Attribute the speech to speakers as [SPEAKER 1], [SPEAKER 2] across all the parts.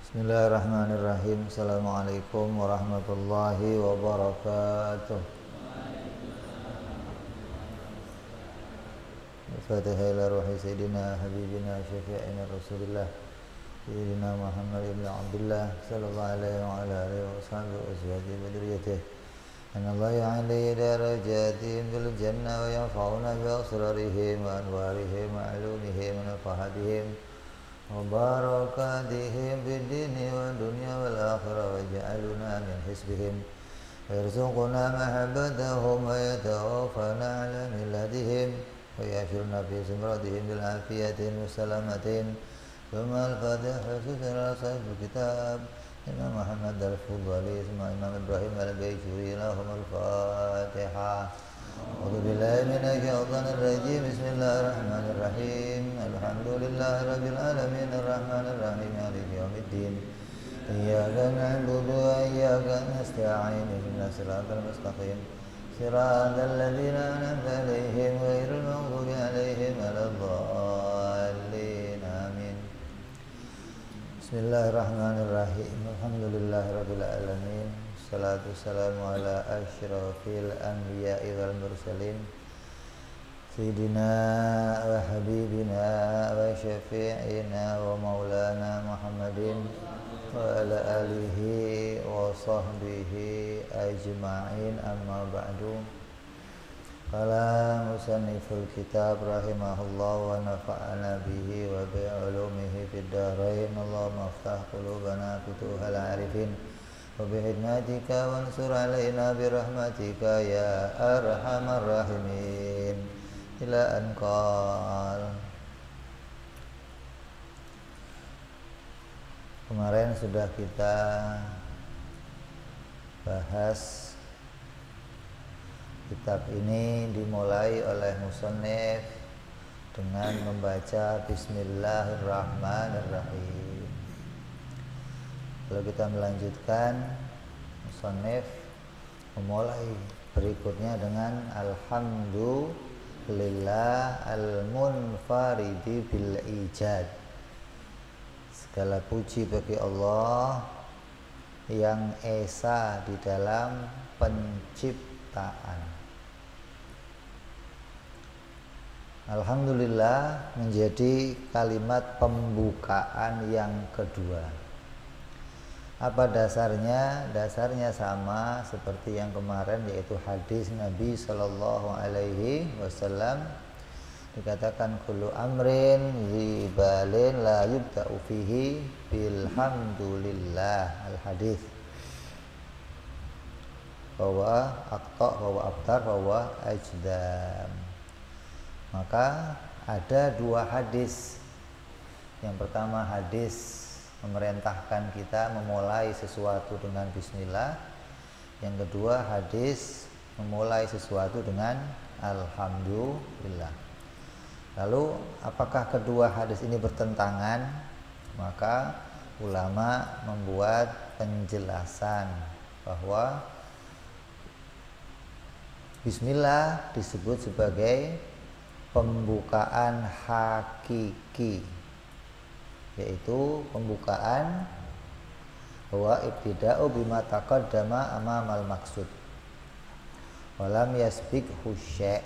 [SPEAKER 1] Bismillahirrahmanirrahim. Assalamualaikum warahmatullahi wabarakatuh. Al-Fatihah ila ruhi Sayyidina Habibina Syafi'ina Rasulillah Sayyidina Muhammad ibn Abdullah Sallallahu alaihi wa ala alihi wa sahbihi wa azwajihi wa dhurriyyatihi Anallahu ya'ali darajatihim bil jannah wa yanfa'una bi asrarihim wa anwarihim wa alumihim wa nafahatihim wa barakatihim fid dini wa dunya wal akhirah wa ja'aluna min hisbihim yarzuquna mahabbatahum wa yatawaffana ala millatihim wa yashurna fi zumratihim bil afiyatin wa salamatin thumma al-fatihah susara sahibul kitab Imam Muhammad al-Fudhali Imam Ibrahim al-Bayjuri lahum al-fatihah A'udzu billahi minasy syaithanir rajim. Bismillahirrahmanirrahim. Alhamdulillahi rabbil alamin arrahmanir rahim maliki yaumiddin. Iyyaka na'budu wa iyyaka nasta'in. Ihdinas siratal mustaqim. Siratal ladzina an'amta 'alaihim ghairil maghdubi 'alaihim waladdallin. Amin. Bismillahirrahmanirrahim. Alhamdulillahi rabbil alamin. Salatu wassalamu ala asyrafil anbiya'i wal mursalin Sayyidina wa habibina wa syafi'ina wa maulana Muhammadin wa ala alihi wa sahbihi ajma'in amma ba'du Qala musanniful kitab rahimahullah wa nafa'ana bihi wa bi'ulumihi fid darain Allahumma aftah qulubana futuhal arifin وبحكمتك وانصر علينا برحمتك يا أرحم الراحمين إلى أن قال. Kemarin sudah kita bahas kitab ini dimulai oleh musannif dengan membaca Bismillahirrahmanirrahim. Kalau kita melanjutkan, musannif memulai berikutnya dengan Alhamdulillah al-munfaridi bil ijad. Segala puji bagi Allah yang esa di dalam penciptaan. Alhamdulillah menjadi kalimat pembukaan yang kedua. Apa dasarnya? Dasarnya sama seperti yang kemarin, yaitu hadis Nabi Shallallahu Alaihi Wasallam, dikatakan kullu amrin zibalin la yubda'u fihi bilhamdulillah. Al hadis bahwa aqta bahwa abtar bahwa ajdam. Maka ada dua hadis. Yang pertama hadis memerintahkan kita memulai sesuatu dengan bismillah. Yang kedua hadis memulai sesuatu dengan alhamdulillah. Lalu apakah kedua hadis ini bertentangan? Maka ulama membuat penjelasan bahwa bismillah disebut sebagai pembukaan hakiki, yaitu pembukaan bahwa ibtida'u bima taqaddama amamal maksud walam yasbiqhu syai'.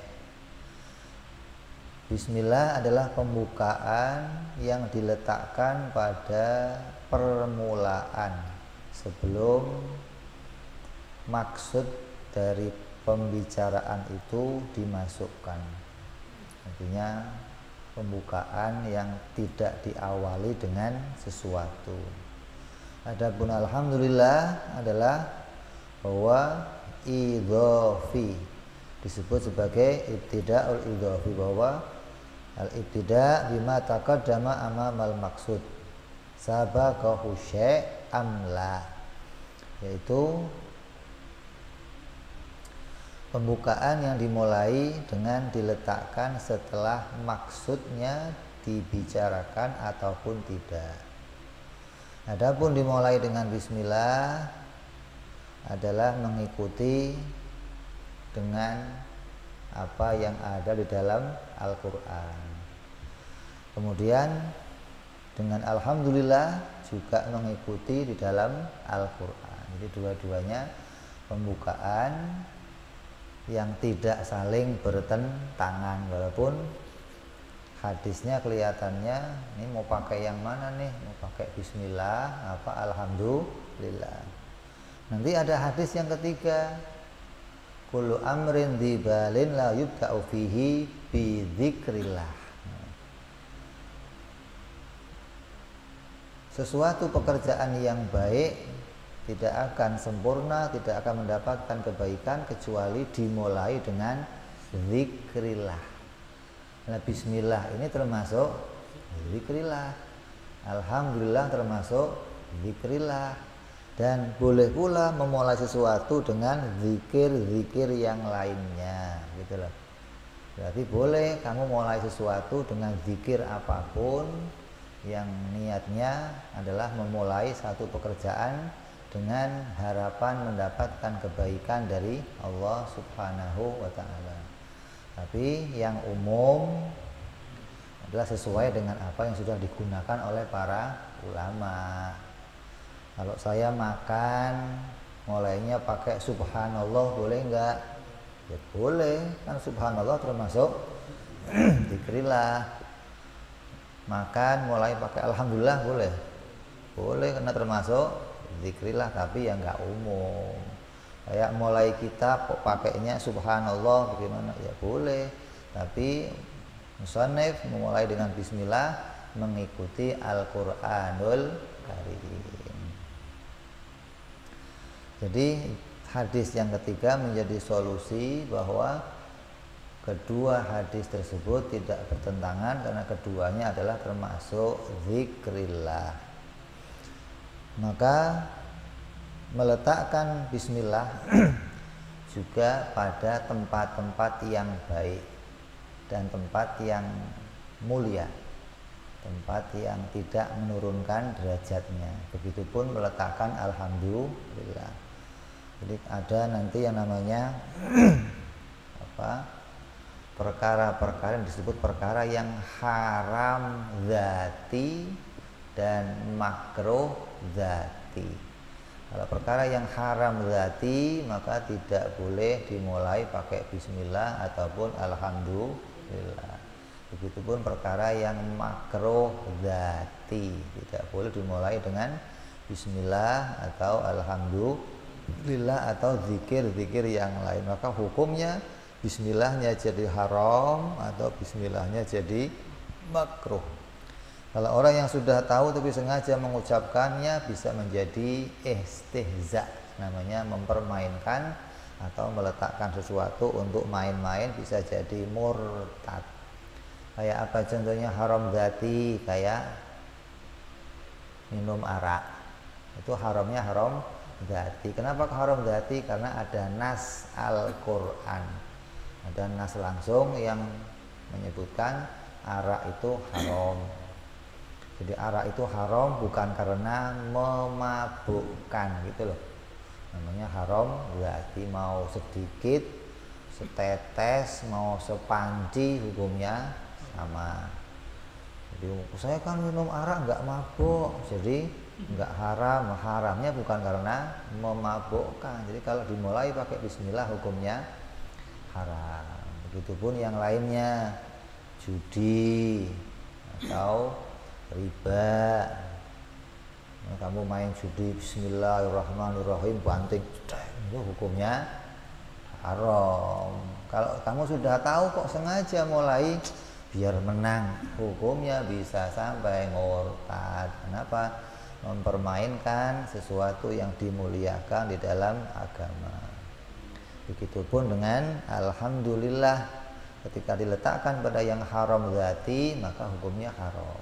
[SPEAKER 1] Bismillah adalah pembukaan yang diletakkan pada permulaan sebelum maksud dari pembicaraan itu dimasukkan. Artinya pembukaan yang tidak diawali dengan sesuatu. Adapun alhamdulillah adalah bahwa idhofi disebut sebagai ibtida'ul idhofi, bahwa al-ibtida' bima taqaddama amamal maksud sabaqahu syai' amla, yaitu pembukaan yang dimulai dengan diletakkan setelah maksudnya dibicarakan ataupun tidak. Adapun dimulai dengan bismillah adalah mengikuti dengan apa yang ada di dalam Al-Quran. Kemudian dengan alhamdulillah juga mengikuti di dalam Al-Quran. Jadi dua-duanya pembukaan yang tidak saling bertentangan, walaupun hadisnya kelihatannya ini mau pakai yang mana nih, mau pakai bismillah apa alhamdulillah. Nanti ada hadis yang ketiga, kullu amrin dibalin la yubda'u fihi bi dzikrillah. Sesuatu pekerjaan yang baik tidak akan sempurna, tidak akan mendapatkan kebaikan kecuali dimulai dengan zikrillah. Nah, bismillah ini termasuk zikrillah. Alhamdulillah termasuk zikrillah. Dan boleh pula memulai sesuatu dengan zikir-zikir yang lainnya, gitu loh. Berarti boleh kamu mulai sesuatu dengan zikir apapun yang niatnya adalah memulai satu pekerjaan dengan harapan mendapatkan kebaikan dari Allah Subhanahu wa ta'ala. Tapi yang umum adalah sesuai dengan apa yang sudah digunakan oleh para ulama. Kalau saya makan mulainya pakai subhanallah boleh enggak? Ya boleh, kan subhanallah termasuk zikrillah. Makan mulai pakai alhamdulillah boleh, boleh karena termasuk zikrillah, tapi ya nggak umum. Kayak mulai kitab kok pakainya subhanallah bagaimana? Ya boleh, tapi musannif memulai dengan bismillah mengikuti Al-Qur'anul Karim. Jadi hadis yang ketiga menjadi solusi bahwa kedua hadis tersebut tidak bertentangan karena keduanya adalah termasuk zikrillah. Maka meletakkan bismillah juga pada tempat-tempat yang baik dan tempat yang mulia, tempat yang tidak menurunkan derajatnya. Begitupun meletakkan alhamdulillah. Jadi ada nanti yang namanya perkara-perkara yang disebut perkara yang haram zati dan makruh zati. Kalau perkara yang haram zati maka tidak boleh dimulai pakai bismillah ataupun alhamdulillah. Begitupun perkara yang makruh zati tidak boleh dimulai dengan bismillah atau alhamdulillah atau zikir-zikir yang lain. Maka hukumnya bismillahnya jadi haram atau bismillahnya jadi makruh. Kalau orang yang sudah tahu tapi sengaja mengucapkannya bisa menjadi istihza, namanya mempermainkan atau meletakkan sesuatu untuk main-main, bisa jadi murtad. Kayak apa contohnya haram zati, kayak minum arak. Itu haramnya haram zati. Kenapa haram zati? Karena ada nas Al-Qur'an. Ada nas langsung yang menyebutkan arak itu haram. Jadi arak itu haram bukan karena memabukkan gitu loh. Namanya haram berarti mau sedikit, setetes, mau sepanci hukumnya sama. Jadi saya kan minum arak nggak mabuk, jadi nggak haram. Haramnya bukan karena memabukkan. Jadi kalau dimulai pakai bismillah hukumnya haram. Begitupun yang lainnya, judi atau riba. Nah, kamu main judi bismillahirrahmanirrahim banting, itu hukumnya haram. Kalau kamu sudah tahu kok sengaja mulai biar menang, hukumnya bisa sampai murtad. Kenapa? Mempermainkan sesuatu yang dimuliakan di dalam agama. Begitupun dengan alhamdulillah, ketika diletakkan pada yang haram zati maka hukumnya haram.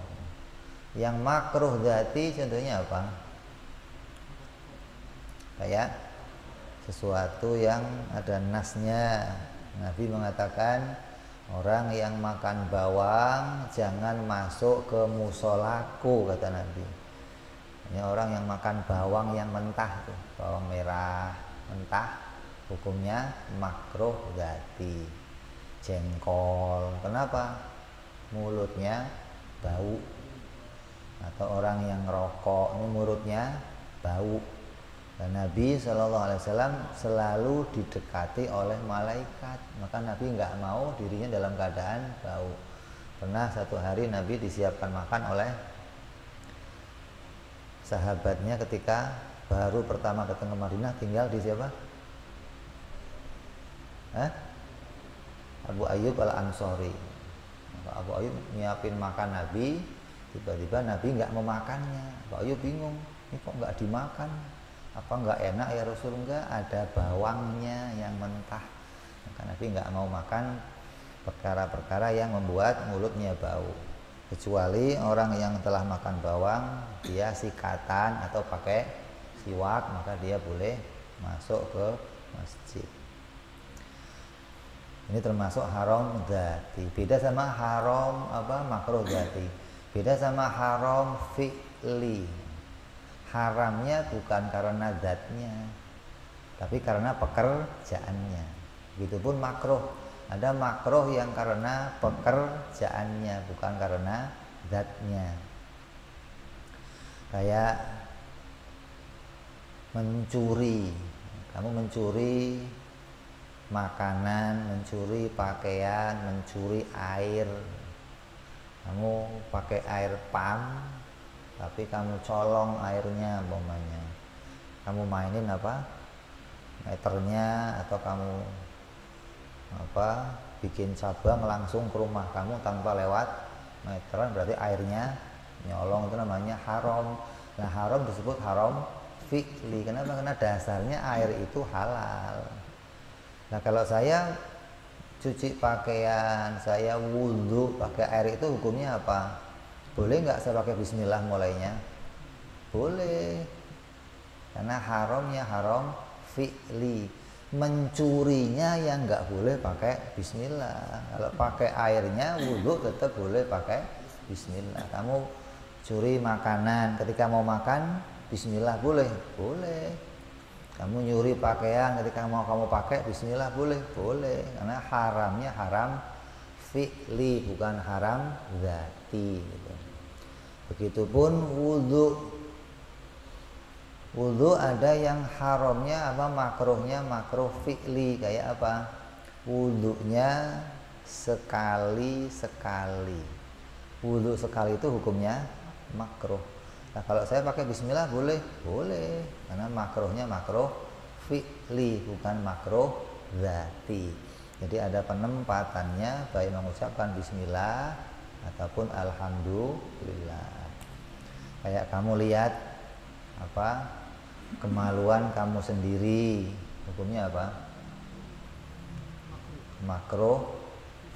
[SPEAKER 1] Yang makruh zati contohnya apa? Kayak sesuatu yang ada nasnya. Nabi mengatakan orang yang makan bawang jangan masuk ke musolaku, kata Nabi. Ini orang yang makan bawang yang mentah tuh, bawang merah mentah, hukumnya makruh zati. Jengkol, kenapa? Mulutnya bau. atau orang yang rokok, ini mulutnya bau. Dan Nabi SAW selalu didekati oleh malaikat, maka Nabi nggak mau dirinya dalam keadaan bau. Pernah satu hari Nabi disiapkan makan oleh sahabatnya ketika baru pertama datang ke Madinah, tinggal di siapa? Abu Ayyub Al-Ansori. Abu Ayyub nyiapin makan Nabi, tiba-tiba Nabi nggak memakannya. Abu Ayyub bingung, ini kok nggak dimakan? Apa nggak enak ya Rasul? Enggak, ada bawangnya yang mentah. Maka Nabi nggak mau makan perkara-perkara yang membuat mulutnya bau. Kecuali orang yang telah makan bawang, dia sikatan atau pakai siwak, maka dia boleh masuk ke masjid. Ini termasuk haram dzati. Beda sama haram makruh dzati. Beda sama haram fi'li. Haramnya bukan karena zatnya, tapi karena pekerjaannya. Begitupun makruh. Ada makruh yang karena pekerjaannya, bukan karena zatnya. Kayak mencuri. Kamu mencuri makanan, mencuri pakaian, mencuri air. Kamu pakai air pam, tapi kamu colong airnya umpamanya. Kamu mainin meternya, atau kamu bikin cabang langsung ke rumah kamu tanpa lewat meteran, berarti airnya nyolong, itu namanya haram. Nah, haram disebut haram fi'li. Kenapa? Karena dasarnya air itu halal. Nah, kalau saya cuci pakaian, saya wudhu pakai air, itu hukumnya apa? Boleh nggak saya pakai bismillah mulainya? Boleh, karena haramnya haram fi'li. Mencurinya yang nggak boleh pakai bismillah. Kalau pakai airnya wudhu tetap boleh pakai bismillah. Kamu curi makanan, ketika mau makan bismillah boleh? Boleh. Kamu nyuri pakaian, ketika mau kamu pakai bismillah boleh? Boleh. Karena haramnya haram fi'li, bukan haram dzati gitu. Begitupun wudhu. Wudhu ada yang haramnya makruhnya makruh fi'li. Kayak apa? Wudhunya sekali-sekali. Wudhu sekali itu hukumnya makruh. Nah, kalau saya pakai bismillah boleh? Boleh. Karena makruhnya makruh fi'li, bukan makruh dzati. Jadi ada penempatannya, baik mengucapkan bismillah ataupun alhamdulillah. Kayak kamu lihat kemaluan kamu sendiri, hukumnya apa? Makruh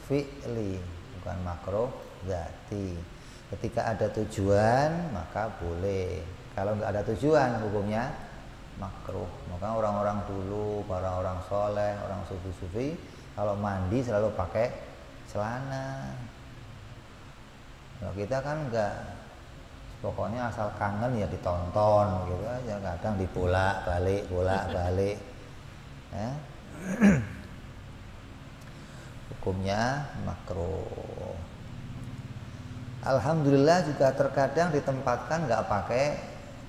[SPEAKER 1] fi'li, bukan makruh dzati. Ketika ada tujuan maka boleh. Kalau nggak ada tujuan hukumnya makruh. Maka orang-orang dulu, para orang soleh, orang sufi-sufi, kalau mandi selalu pakai celana. Kalau kita kan enggak, pokoknya asal kangen ya ditonton gitu aja, kadang dibolak-balik hukumnya makruh. Alhamdulillah juga terkadang ditempatkan nggak pakai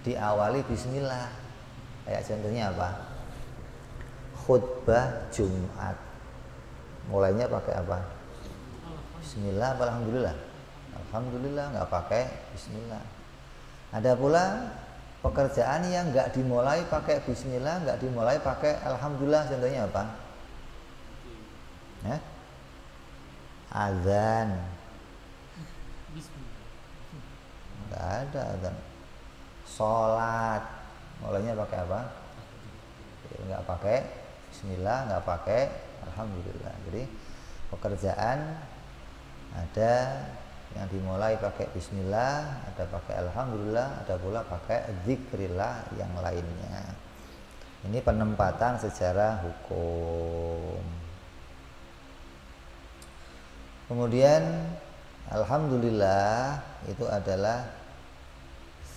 [SPEAKER 1] diawali bismillah. Kayak contohnya apa? Khutbah Jumat, mulainya pakai apa? Bismillah, alhamdulillah. Alhamdulillah, nggak pakai bismillah. Ada pula pekerjaan yang nggak dimulai pakai bismillah, nggak dimulai pakai alhamdulillah. Contohnya apa? Azan. Nggak ada azan. Sholat, mulainya pakai apa? Nggak pakai bismillah, nggak pakai alhamdulillah. Jadi pekerjaan ada yang dimulai pakai bismillah, ada pakai alhamdulillah, ada pula pakai zikrillah yang lainnya. Ini penempatan secara hukum. Kemudian alhamdulillah itu adalah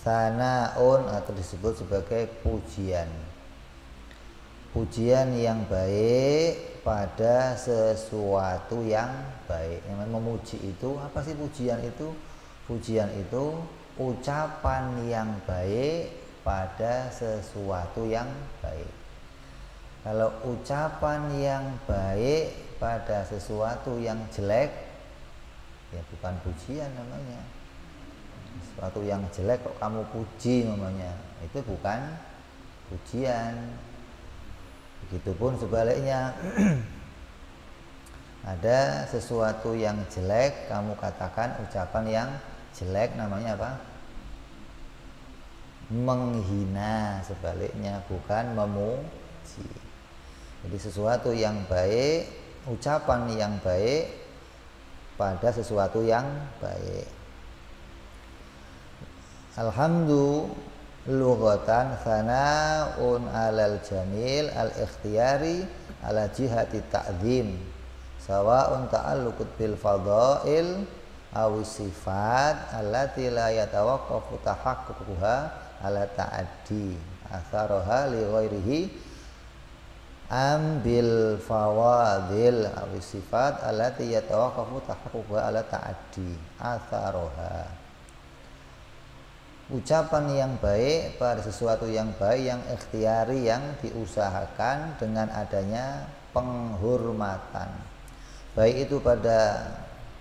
[SPEAKER 1] sanaun atau disebut sebagai pujian. Pujian yang baik pada sesuatu yang baik. Yang memuji itu apa sih pujian itu? Pujian itu ucapan yang baik pada sesuatu yang baik. Kalau ucapan yang baik pada sesuatu yang jelek, ya bukan pujian namanya. Sesuatu yang jelek kok kamu puji namanya, itu bukan pujian. Begitupun sebaliknya, ada sesuatu yang jelek kamu katakan ucapan yang jelek, namanya apa? Menghina. Sebaliknya, bukan memuji. Jadi sesuatu yang baik, ucapan yang baik pada sesuatu yang baik. Alhamdulillah lughatan sana'un alal jamil al-ikhtiyari ala jihati ta'zim sawa'un ta'alluqut bil fadail aw sifat allati la yatawaqqafu tahaqququha ala ta'addi atharaha li ghairihi am bil fawadil aw sifat allati yatawaqqafu tahaqququha ala ta'addi atharaha. Ucapan yang baik pada sesuatu yang baik, yang ikhtiari, yang diusahakan dengan adanya penghormatan, baik itu pada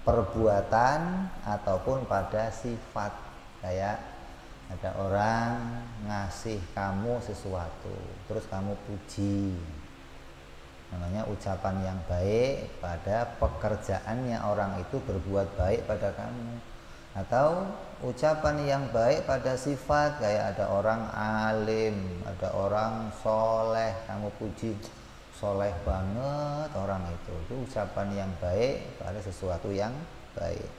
[SPEAKER 1] perbuatan ataupun pada sifat. Kayak ada orang ngasih kamu sesuatu terus kamu puji, namanya ucapan yang baik pada pekerjaannya orang itu berbuat baik pada kamu. Atau ucapan yang baik pada sifat, kayak ada orang alim, ada orang soleh, kamu puji, soleh banget orang itu ucapan yang baik pada sesuatu yang baik,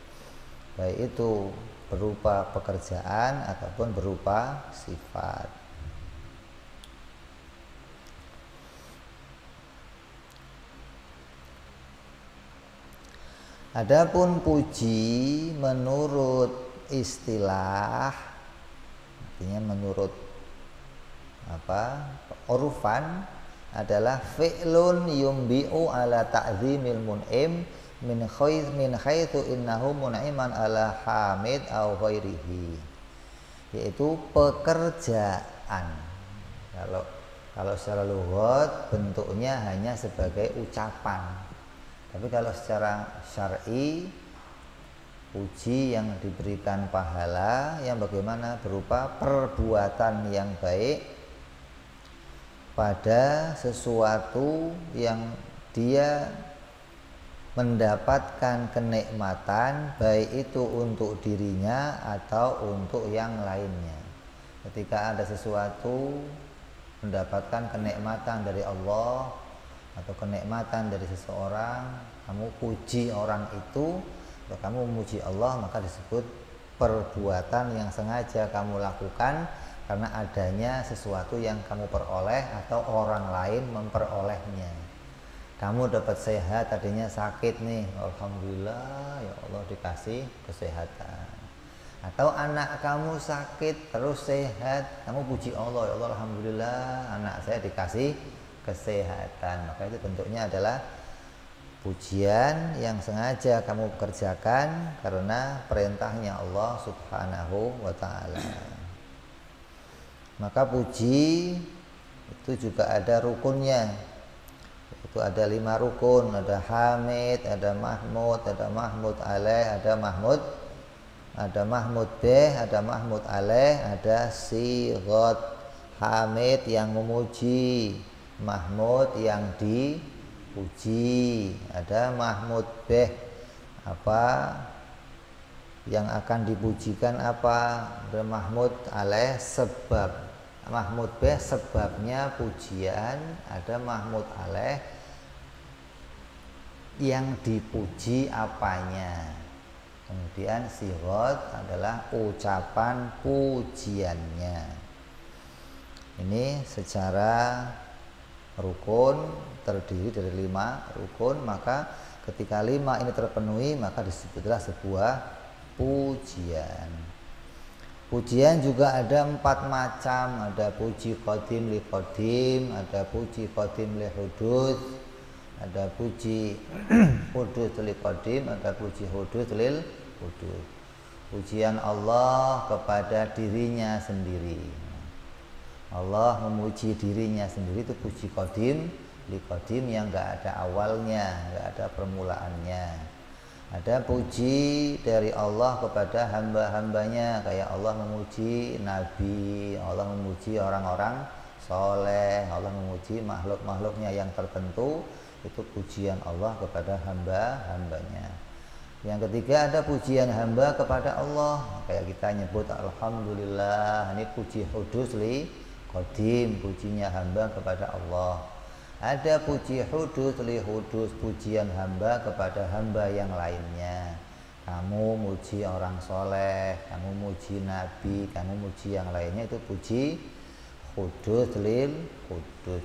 [SPEAKER 1] baik itu berupa pekerjaan ataupun berupa sifat. Adapun puji menurut istilah, artinya menurut urufan, adalah fi'lun yumbi'u ala ta'zimil mun'im min haitsu innahu mun'iman ala hamid aw ghairihi, yaitu pekerjaan. Kalau secara lughat bentuknya hanya sebagai ucapan. Tapi kalau secara syar'i, puji yang diberikan pahala yang bagaimana? Berupa perbuatan yang baik pada sesuatu yang dia mendapatkan kenikmatan, baik itu untuk dirinya atau untuk yang lainnya. Ketika ada sesuatu mendapatkan kenikmatan dari Allah atau kenikmatan dari seseorang, kamu puji orang itu, atau kamu memuji Allah, maka disebut perbuatan yang sengaja kamu lakukan karena adanya sesuatu yang kamu peroleh atau orang lain memperolehnya. Kamu dapat sehat, tadinya sakit nih, alhamdulillah ya Allah dikasih kesehatan. Atau anak kamu sakit terus sehat, kamu puji Allah, ya Allah alhamdulillah anak saya dikasih kesehatan. Maka itu bentuknya adalah pujian yang sengaja kamu kerjakan karena perintahnya Allah Subhanahu wa ta'ala. Maka puji itu juga ada rukunnya. Itu ada 5 rukun, ada hamid, ada mahmud, ada mahmud alaih, ada mahmud bih, ada mahmud alaih, ada sighat. Hamid yang memuji, mahmud yang dipuji, ada mahmud bih, apa yang akan dipujikan, apa? Ada mahmud alaih sebab, mahmud bih sebabnya pujian, ada mahmud alaih yang dipuji apanya. Kemudian sighat adalah ucapan pujiannya. Ini secara rukun terdiri dari 5 rukun, maka ketika 5 ini terpenuhi maka disebutlah sebuah pujian. Pujian juga ada 4 macam, ada puji qadim li qadim, ada puji qadim li hudud, ada puji hudud li qadim, ada puji hudud lil hudud. Pujian Allah kepada dirinya sendiri. Allah memuji dirinya sendiri itu puji qadim, li qadim yang enggak ada awalnya, enggak ada permulaannya. Ada puji dari Allah kepada hamba-hambanya, kayak Allah memuji Nabi, Allah memuji orang-orang soleh, Allah memuji makhluk-makhluknya yang tertentu, itu pujian Allah kepada hamba-hambanya. Yang ketiga ada pujian hamba kepada Allah, kayak kita nyebut Alhamdulillah, ini puji hudus li qadim, pujinya hamba kepada Allah. Ada puji hudus li hudus, pujian hamba kepada hamba yang lainnya. Kamu muji orang soleh, kamu muji Nabi, kamu muji yang lainnya, itu puji hudus lil hudus.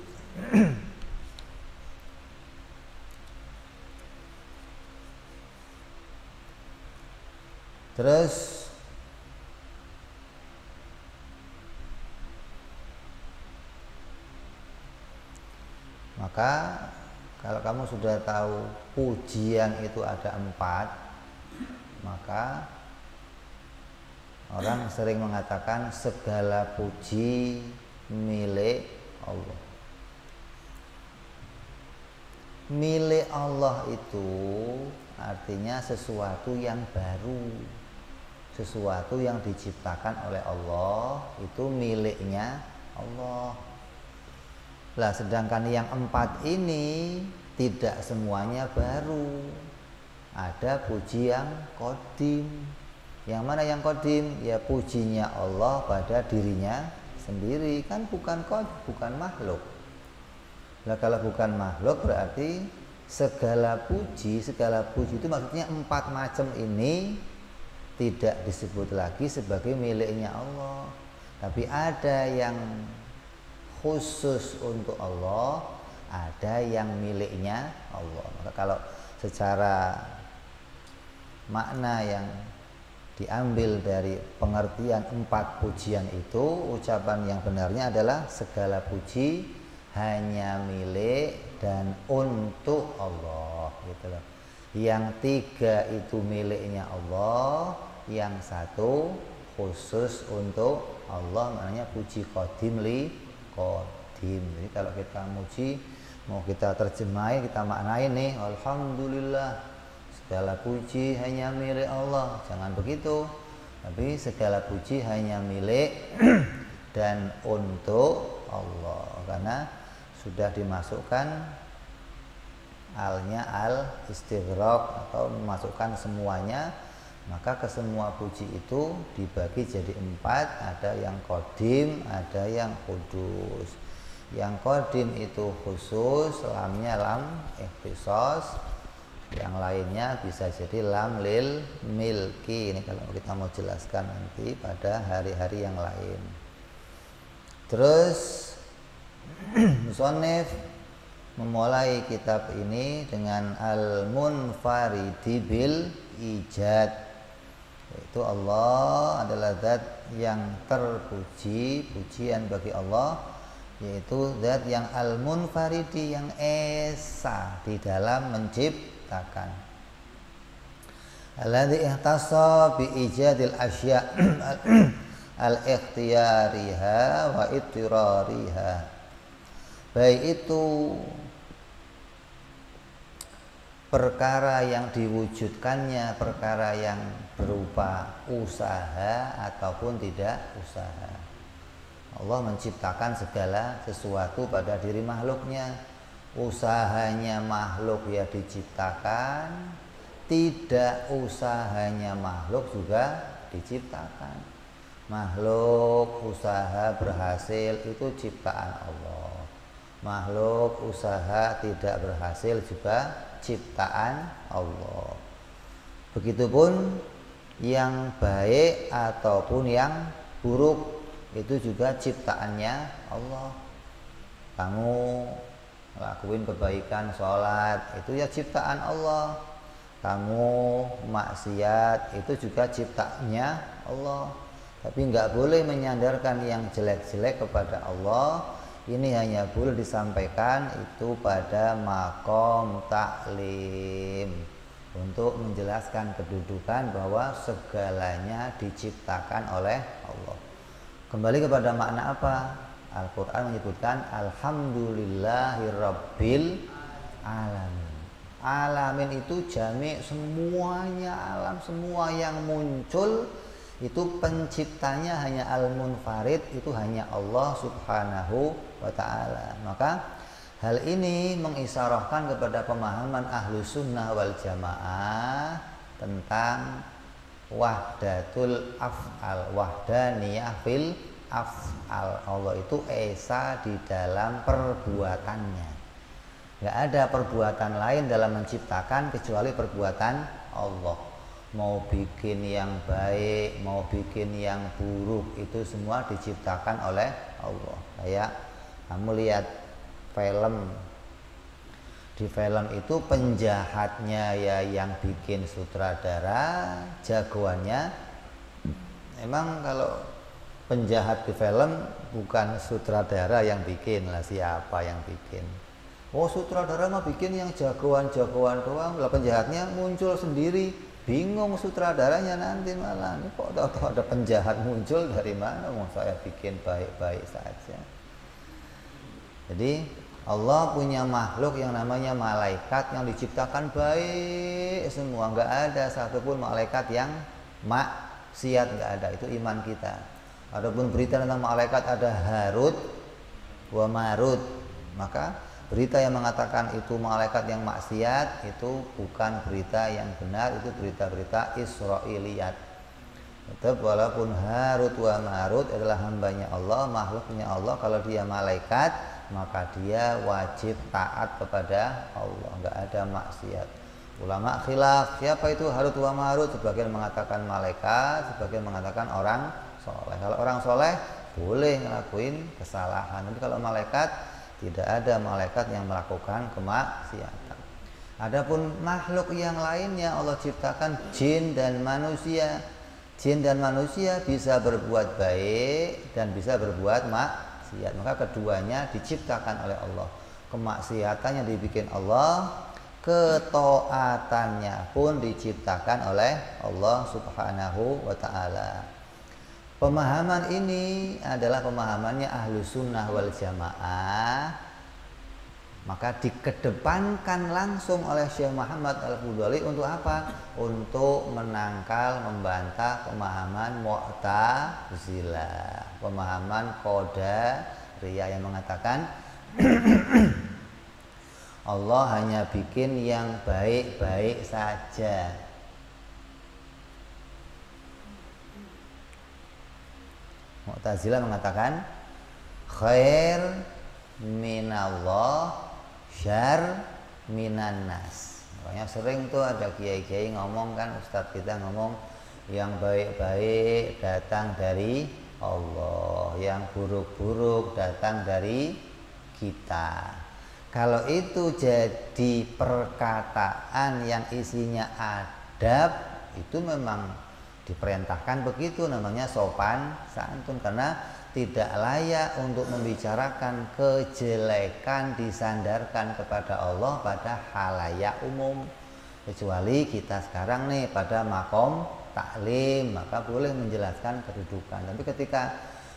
[SPEAKER 1] Terus maka kalau kamu sudah tahu pujian itu ada 4, maka orang sering mengatakan segala puji milik Allah. Milik Allah itu artinya sesuatu yang baru, sesuatu yang diciptakan oleh Allah, itu miliknya Allah. Lah sedangkan yang 4 ini tidak semuanya baru. Ada puji yang qadim. Yang mana yang qadim? Ya pujinya Allah pada dirinya sendiri, kan bukan makhluk. Lah kalau bukan makhluk berarti segala puji itu maksudnya 4 macam ini tidak disebut lagi sebagai miliknya Allah, tapi ada yang khusus untuk Allah, ada yang miliknya Allah. Maka kalau secara makna yang diambil dari pengertian 4 pujian itu, ucapan yang benarnya adalah segala puji hanya milik dan untuk Allah, gitu loh. Yang 3 itu miliknya Allah, yang 1 khusus untuk Allah, maknanya puji qadim li qadim. Jadi kalau kita muji, mau kita terjemahin, kita maknain nih, alhamdulillah segala puji hanya milik Allah, jangan begitu. Tapi segala puji hanya milik dan untuk Allah, karena sudah dimasukkan alnya al istighraq atau memasukkan semuanya, maka kesemua puji itu dibagi jadi 4, ada yang qadim, ada yang kudus. Yang qadim itu khusus, lamnya lam ikhtisas, yang lainnya bisa jadi lam lil milki. Ini kalau kita mau jelaskan nanti pada hari-hari yang lain. Terus musannif memulai kitab ini dengan al-munfaridi bil ijad, yaitu Allah adalah zat yang terpuji, pujian bagi Allah, yaitu zat yang al-munfaridi, yang esa di dalam menciptakan. Alladzi ihtassa bi ijadil asya al-ikhtiyariha wa ittirariha, baik itu perkara yang diwujudkannya, perkara yang berupa usaha ataupun tidak usaha. Allah menciptakan segala sesuatu pada diri makhluknya. Usahanya makhluk ya diciptakan, tidak usahanya makhluk juga diciptakan. Makhluk usaha berhasil itu ciptaan Allah, makhluk usaha tidak berhasil juga ciptaan Allah. Begitupun yang baik ataupun yang buruk itu juga ciptaannya Allah. Kamu lakuin kebaikan, sholat, itu ya ciptaan Allah. Kamu maksiat, itu juga ciptaannya Allah. Tapi nggak boleh menyandarkan yang jelek-jelek kepada Allah. Ini hanya boleh disampaikan itu pada makom taklim, untuk menjelaskan kedudukan bahwa segalanya diciptakan oleh Allah. Kembali kepada makna apa? Al-Quran menyebutkan Alhamdulillahirabbil alamin. Alamin itu jami' semuanya alam, semua yang muncul itu penciptanya hanya al-munfarid, itu hanya Allah subhanahu wa ta'ala. Maka hal ini mengisyaratkan kepada pemahaman ahlu sunnah wal jamaah tentang wahdatul af'al, wahdaniyah fil af'al. Allah itu esa di dalam perbuatannya. Gak ada perbuatan lain dalam menciptakan kecuali perbuatan Allah. Mau bikin yang baik, mau bikin yang buruk, itu semua diciptakan oleh Allah. Kayak kamu lihat film, di film itu penjahatnya ya yang bikin sutradara, jagoannya. Emang kalau penjahat di film bukan sutradara yang bikin lah, siapa yang bikin? Oh, sutradara mah bikin yang jagoan-jagoan doang, lah penjahatnya muncul sendiri. Bingung sutradaranya nanti malah, ini kok tahu ada penjahat muncul dari mana? Mau saya bikin baik-baik saja. Jadi Allah punya makhluk yang namanya malaikat yang diciptakan baik semua, nggak ada satupun malaikat yang maksiat, nggak ada. Itu iman kita. Adapun berita tentang malaikat ada Harut wa Marut, maka berita yang mengatakan itu malaikat yang maksiat itu bukan berita yang benar, itu berita-berita Israiliyat. Tetap walaupun Harut wa Marut adalah hambanya Allah, makhluknya Allah, kalau dia malaikat maka dia wajib taat kepada Allah, nggak ada maksiat. Ulama khilaf siapa itu Harut wa Marut, sebagian mengatakan malaikat, sebagian mengatakan orang soleh. Kalau orang soleh boleh ngelakuin kesalahan, tapi kalau malaikat tidak ada malaikat yang melakukan kemaksiatan. Adapun makhluk yang lainnya Allah ciptakan jin dan manusia. Jin dan manusia bisa berbuat baik dan bisa berbuat maksiat. Maka keduanya diciptakan oleh Allah. Kemaksiatannya dibikin Allah, ketaatannya pun diciptakan oleh Allah subhanahu wa ta'ala. Pemahaman ini adalah pemahamannya ahlu sunnah wal jamaah. Maka dikedepankan langsung oleh Syekh Muhammad Al-Fudhali untuk apa? Untuk menangkal, membantah pemahaman Mu'tazilah, pemahaman Qadariyah yang mengatakan Allah hanya bikin yang baik-baik saja. Mu'tazilah mengatakan khair minallah syar minan nas. Makanya sering tuh ada kiai-kiai ngomong kan, ustadz kita ngomong yang baik-baik datang dari Allah, yang buruk-buruk datang dari kita. Kalau itu jadi perkataan yang isinya adab, itu memang diperintahkan begitu, namanya sopan santun, karena tidak layak untuk membicarakan kejelekan disandarkan kepada Allah pada halayak umum, kecuali kita sekarang nih pada makom taklim, maka boleh menjelaskan kedudukan. Tapi ketika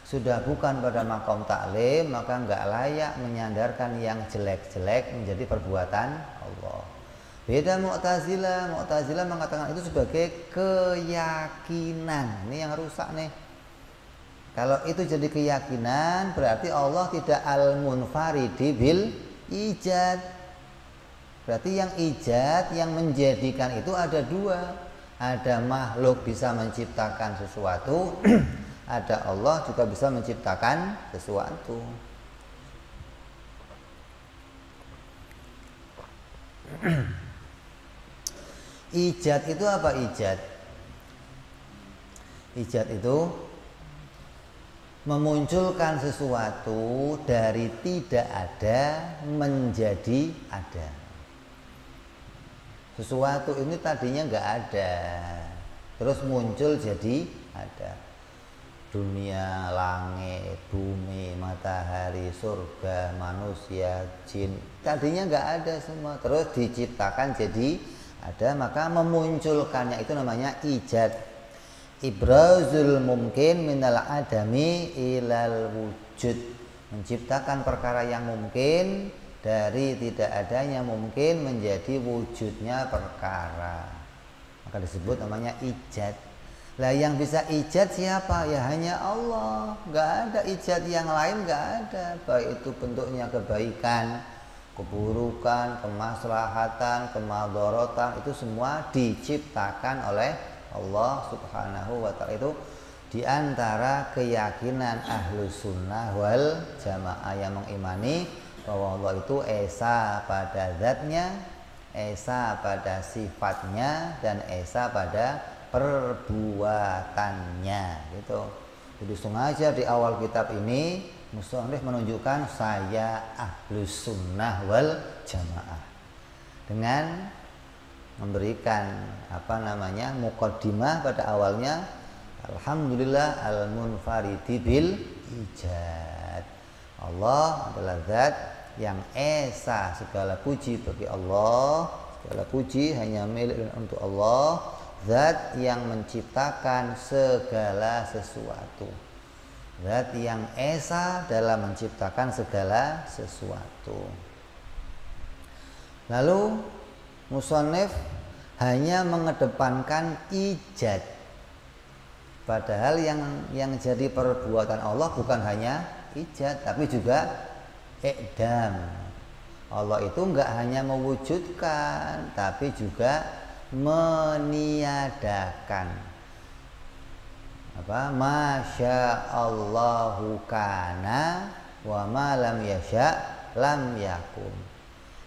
[SPEAKER 1] sudah bukan pada makom taklim, maka nggak layak menyandarkan yang jelek-jelek menjadi perbuatan Allah. Beda Mu'tazilah. Mu'tazilah mengatakan itu sebagai keyakinan. Ini yang rusak nih. Kalau itu jadi keyakinan, berarti Allah tidak al-munfaridi bil ijad. Berarti yang ijad, yang menjadikan itu ada dua. Ada makhluk bisa menciptakan sesuatu, ada Allah juga bisa menciptakan sesuatu. Ijad itu apa ijad? Ijad itu memunculkan sesuatu dari tidak ada menjadi ada. Sesuatu ini tadinya nggak ada, terus muncul jadi ada. Dunia, langit, bumi, matahari, surga, manusia, jin, tadinya nggak ada semua, terus diciptakan jadi ada, maka memunculkannya itu namanya ijad. Ibrazul mungkin minal adami ilal wujud, menciptakan perkara yang mungkin dari tidak adanya mungkin menjadi wujudnya perkara, maka disebut namanya ijad. Lah yang bisa ijad siapa? Ya hanya Allah, nggak ada ijad yang lain, nggak ada. Baik itu bentuknya kebaikan, keburukan, kemaslahatan, kemadharatan, itu semua diciptakan oleh Allah Subhanahu wa ta'ala. Itu diantara keyakinan Ahlus Sunnah wal Jamaah yang mengimani bahwa Allah itu esa pada zatnya, esa pada sifatnya, dan esa pada perbuatannya gitu. Jadi sengaja di awal kitab ini musannif menunjukkan saya Ahlus Sunnah wal Jamaah dengan memberikan muqaddimah pada awalnya, alhamdulillah al-munfaridi bil ijad. Allah adalah zat yang esa, segala puji bagi Allah, segala puji hanya milik untuk Allah, zat yang menciptakan segala sesuatu, zat yang esa dalam menciptakan segala sesuatu. Lalu musannif hanya mengedepankan ijad, padahal yang jadi perbuatan Allah bukan hanya ijad tapi juga i'dam. Allah itu enggak hanya mewujudkan tapi juga meniadakan. Masya Allahu kana wa ma lam yasha lam yakun.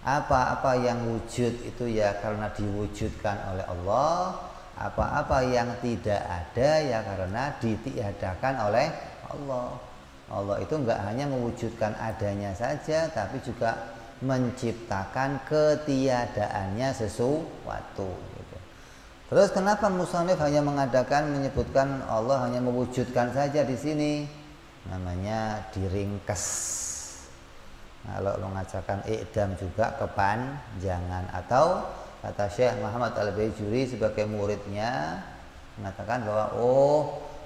[SPEAKER 1] Apa-apa yang wujud itu ya karena diwujudkan oleh Allah, apa-apa yang tidak ada ya karena ditiadakan oleh Allah. Allah itu enggak hanya mewujudkan adanya saja tapi juga menciptakan ketiadaannya sesuatu gitu. Terus kenapa musannif hanya menyebutkan Allah hanya mewujudkan saja di sini? Namanya diringkes. Kalau mengatakan i'dam juga kepanjangan, atau kata Syekh Muhammad Al-Baijuri sebagai muridnya mengatakan bahwa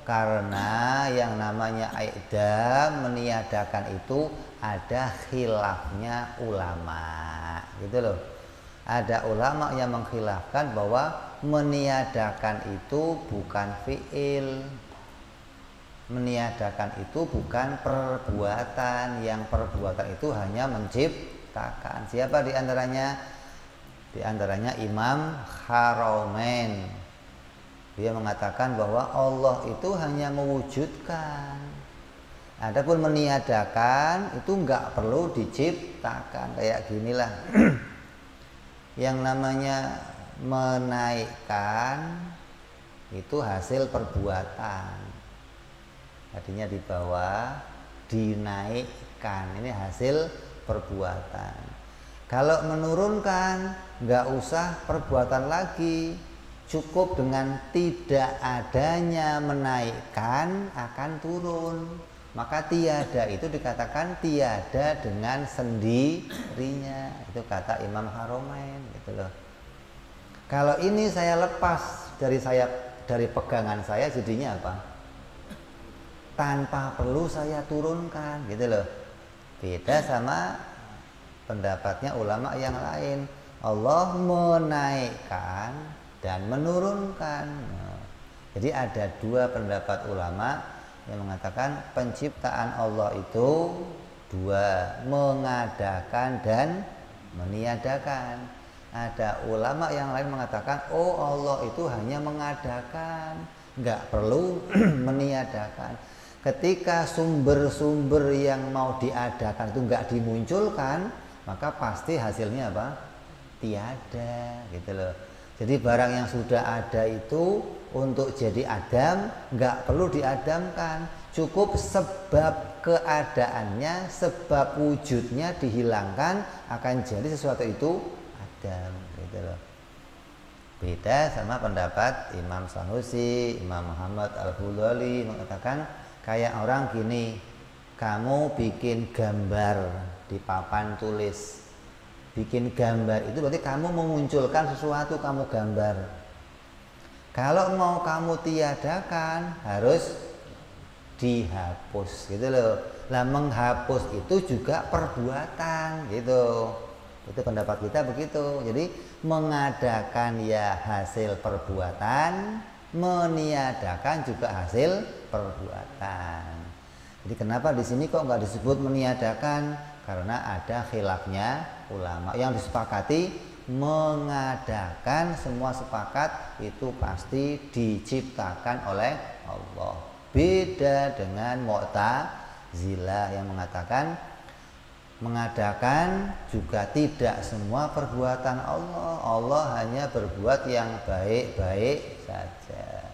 [SPEAKER 1] karena yang namanya i'dam meniadakan itu ada khilafnya ulama gitu loh. Ada ulama yang mengkhilafkan bahwa meniadakan itu bukan fi'il, meniadakan itu bukan perbuatan, yang perbuatan itu hanya menciptakan. Siapa diantaranya? Diantaranya Imam Haramain. Dia mengatakan bahwa Allah itu hanya mewujudkan. Adapun meniadakan itu enggak perlu diciptakan. Kayak ginilah. Yang namanya menaikkan itu hasil perbuatan. Artinya di bawah, dinaikkan, ini hasil perbuatan. Kalau menurunkan nggak usah perbuatan lagi, cukup dengan tidak adanya menaikkan akan turun. Maka tiada itu dikatakan tiada dengan sendirinya. Itu kata Imam Haramain gitu loh. Kalau ini saya lepas dari pegangan saya, jadinya apa? Tanpa perlu saya turunkan gitu loh. Beda sama pendapatnya ulama yang lain. Allah menaikkan dan menurunkan. Jadi ada dua pendapat ulama yang mengatakan penciptaan Allah itu dua, mengadakan dan meniadakan. Ada ulama yang lain mengatakan Allah itu hanya mengadakan, nggak perlu meniadakan. Ketika sumber-sumber yang mau diadakan itu nggak dimunculkan, maka pasti hasilnya apa? Tiada gitu loh. Jadi barang yang sudah ada itu untuk jadi adam nggak perlu diadamkan, cukup sebab keadaannya, sebab wujudnya dihilangkan akan jadi sesuatu itu adam gitu loh. Beda sama pendapat Imam Sanusi, Imam Muhammad Al-Ghazali mengatakan kayak orang gini, kamu bikin gambar di papan tulis, Bikin gambar itu berarti kamu memunculkan sesuatu, kamu gambar. Kalau mau kamu tiadakan harus dihapus gitu loh. Lah menghapus itu juga perbuatan gitu. Itu pendapat kita begitu. Jadi mengadakan ya hasil perbuatan, meniadakan juga hasil perbuatan. Jadi kenapa di sini kok nggak disebut meniadakan? Karena ada khilafnya ulama. Yang disepakati mengadakan, semua sepakat itu pasti diciptakan oleh Allah. Beda dengan Mu'tazilah yang mengatakan mengadakan juga tidak semua perbuatan Allah. Allah hanya berbuat yang baik-baik saja.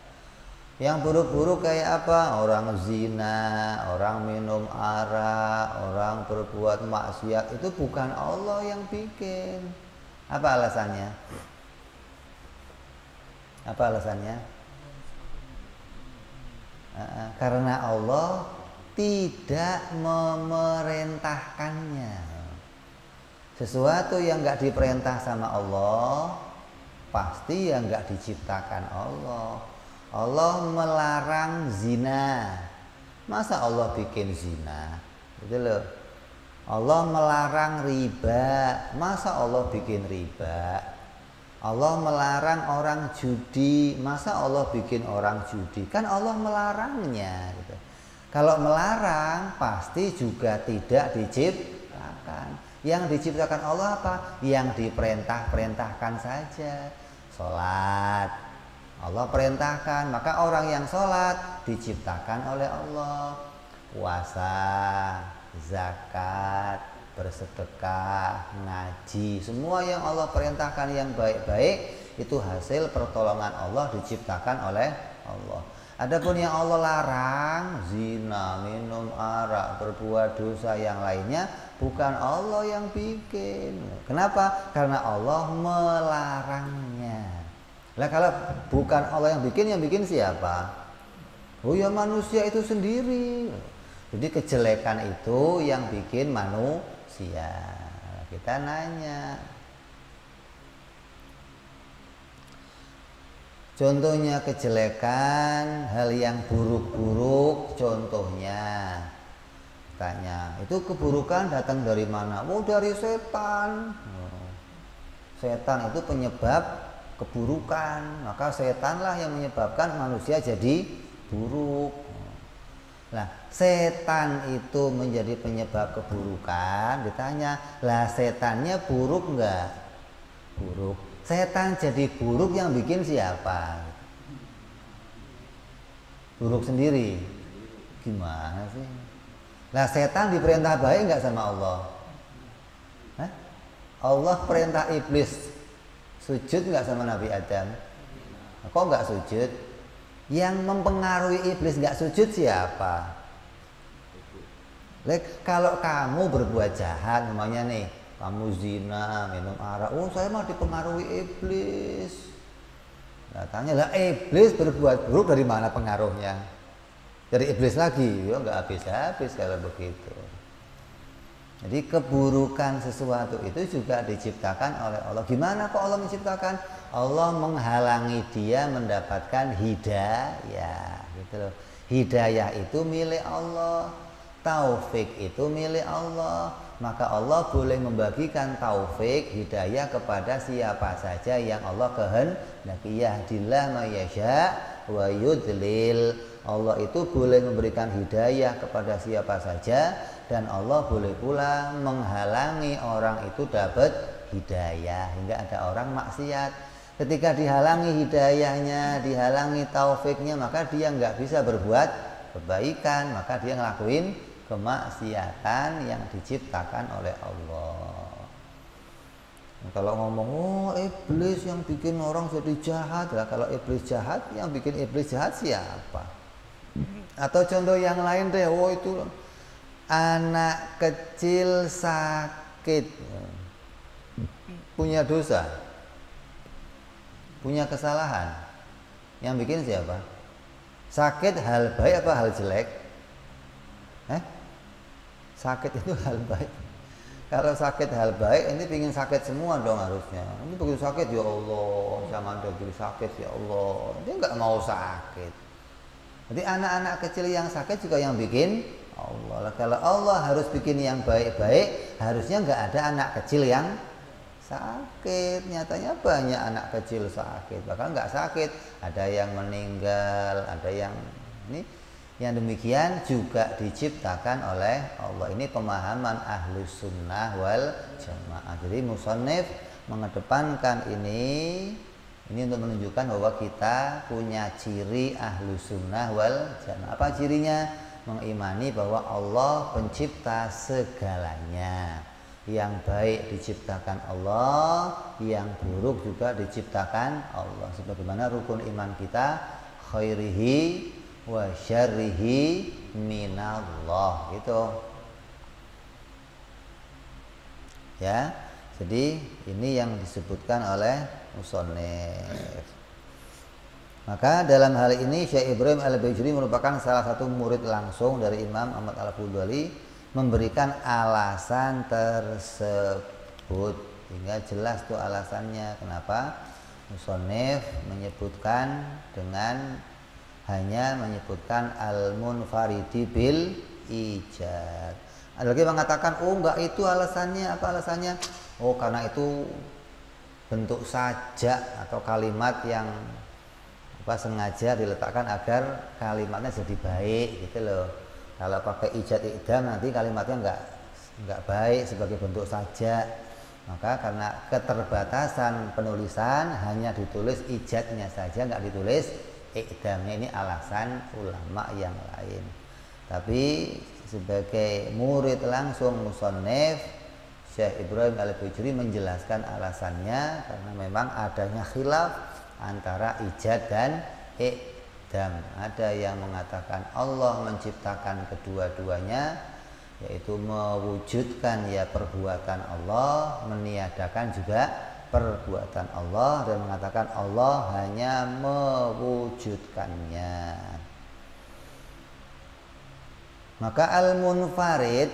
[SPEAKER 1] Yang buruk-buruk kayak apa? Orang zina, orang minum arak, orang berbuat maksiat, itu bukan Allah yang bikin. Apa alasannya? Apa alasannya? Karena Allah tidak memerintahkannya. Sesuatu yang nggak diperintah sama Allah pasti yang nggak diciptakan Allah. Allah melarang zina. Masa Allah bikin zina? Gitu loh. Allah melarang riba. Masa Allah bikin riba? Allah melarang orang judi. Masa Allah bikin orang judi? Kan Allah melarangnya gitu. Kalau melarang pasti juga tidak diciptakan. Yang diciptakan Allah apa? Yang diperintahkan saja. Salat Allah perintahkan, maka orang yang sholat diciptakan oleh Allah. Puasa, zakat, bersedekah, ngaji, semua yang Allah perintahkan yang baik-baik itu hasil pertolongan Allah, diciptakan oleh Allah. Adapun yang Allah larang, zina, minum arak, berbuat dosa yang lainnya, bukan Allah yang bikin. Kenapa? Karena Allah melarangnya. Lah kalau bukan Allah yang bikin siapa? Oh ya manusia itu sendiri. Jadi kejelekan itu yang bikin manusia. Kita nanya. Contohnya kejelekan, hal yang buruk-buruk, contohnya. Tanya, itu keburukan datang dari mana? Oh dari setan. Setan itu penyebab keburukan, maka setanlah yang menyebabkan manusia jadi buruk. Nah, setan itu menjadi penyebab keburukan. Ditanya, lah setannya buruk enggak? Buruk. Setan jadi buruk yang bikin siapa? Buruk sendiri. Gimana sih? Lah setan diperintah baik enggak sama Allah? Hah? Allah perintah iblis sujud nggak sama Nabi Adam? Kok nggak sujud? Yang mempengaruhi iblis nggak sujud siapa? Kalau kamu berbuat jahat, namanya nih, kamu zina, minum arak, oh saya mah dipengaruhi iblis. Nah, tanya lah, iblis berbuat buruk dari mana pengaruhnya? Dari iblis lagi, ya nggak habis-habis kalau begitu. Jadi keburukan sesuatu itu juga diciptakan oleh Allah. Gimana kok Allah menciptakan? Allah menghalangi dia mendapatkan hidayah, gitu loh. Hidayah itu milik Allah, taufik itu milik Allah. Maka Allah boleh membagikan taufik, hidayah kepada siapa saja yang Allah kehendaki. Yahdillah may yasha wa yudlil. Allah itu boleh memberikan hidayah kepada siapa saja, dan Allah boleh pula menghalangi orang itu dapat hidayah hingga ada orang maksiat. Ketika dihalangi hidayahnya, dihalangi taufiknya, maka dia nggak bisa berbuat kebaikan, maka dia ngelakuin kemaksiatan yang diciptakan oleh Allah. Nah, kalau ngomong, oh iblis yang bikin orang jadi jahat, lah kalau iblis jahat, yang bikin iblis jahat siapa? Atau contoh yang lain deh, oh itu anak kecil sakit, punya dosa, punya kesalahan, yang bikin siapa? Sakit hal baik apa hal jelek? Sakit itu hal baik. Kalau sakit hal baik, ini pingin sakit semua dong harusnya. Ini begitu sakit, ya Allah, jangan diberi sakit ya Allah. Dia nggak mau sakit. Jadi anak-anak kecil yang sakit juga yang bikin Allah. Kalau Allah harus bikin yang baik-baik, harusnya nggak ada anak kecil yang sakit. Nyatanya banyak anak kecil sakit, bahkan nggak sakit, ada yang meninggal, ada yang ini. Yang demikian juga diciptakan oleh Allah. Ini pemahaman Ahlus Sunnah wal Jamaah. Jadi musannif mengedepankan ini untuk menunjukkan bahwa kita punya ciri Ahlus Sunnah wal Jamaah. Apa cirinya? Mengimani bahwa Allah pencipta segalanya. Yang baik diciptakan Allah, yang buruk juga diciptakan Allah. Sebagaimana rukun iman kita, khairihi wa syarrihi minallah, gitu ya. Jadi ini yang disebutkan oleh musannif. Maka dalam hal ini Syekh Ibrahim Al-Bajuri merupakan salah satu murid langsung dari Imam Ahmad Al-Ghazali, memberikan alasan tersebut hingga jelas tuh alasannya kenapa musannif menyebutkan dengan hanya menyebutkan al-munfaridi bil ijad. Ada lagi mengatakan, oh enggak itu alasannya. Apa alasannya? Oh karena itu bentuk sajak atau kalimat yang sengaja diletakkan agar kalimatnya jadi baik gitu loh. Kalau pakai ijad iqdam nanti kalimatnya enggak baik sebagai bentuk sajak. Maka karena keterbatasan penulisan hanya ditulis ijadnya saja, enggak ditulis iqdamnya. Ini alasan ulama yang lain. Tapi sebagai murid langsung musannif, Syekh Ibrahim Al-Bajuri menjelaskan alasannya karena memang adanya khilaf antara ijad dan iqdam. Ada yang mengatakan Allah menciptakan kedua-duanya, yaitu mewujudkan ya perbuatan Allah, meniadakan juga perbuatan Allah, dan mengatakan Allah hanya mewujudkannya. Maka al-munfarid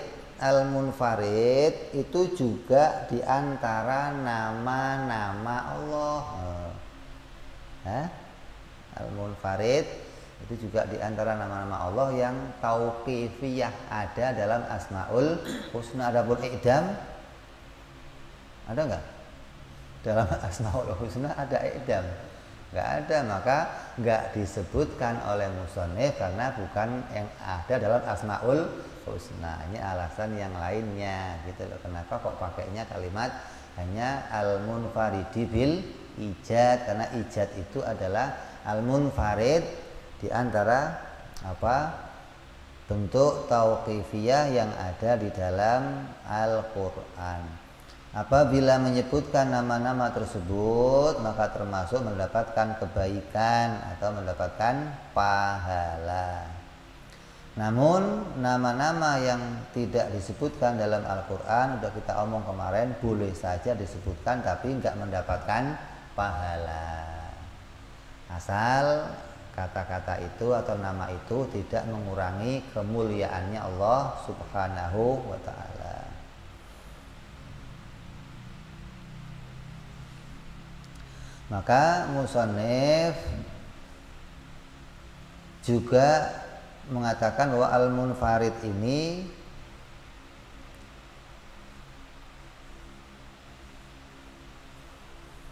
[SPEAKER 1] itu juga diantara nama-nama Allah. Al-munfarid itu juga diantara nama-nama Allah yang tauqifiyah, ada dalam Asmaul Husna. Adapun iqdam ada enggak? Dalam Asmaul Husna ada iqdam? Enggak ada, maka enggak disebutkan oleh musannif karena bukan yang ada dalam Asmaul Husna. Ini alasan yang lainnya gitu loh. Kenapa kok pakainya kalimat hanya al-munfaridi bil ijad? Karena ijad itu adalah al-munfarid di antara bentuk tauqifiyah yang ada di dalam Al-Qur'an. Apabila menyebutkan nama-nama tersebut, maka termasuk mendapatkan kebaikan atau mendapatkan pahala. Namun nama-nama yang tidak disebutkan dalam Al-Quran, sudah kita omong kemarin, boleh saja disebutkan tapi enggak mendapatkan pahala, asal kata-kata itu atau nama itu tidak mengurangi kemuliaannya Allah Subhanahu wa ta'ala. Maka musannif juga mengatakan bahwa al-munfarid ini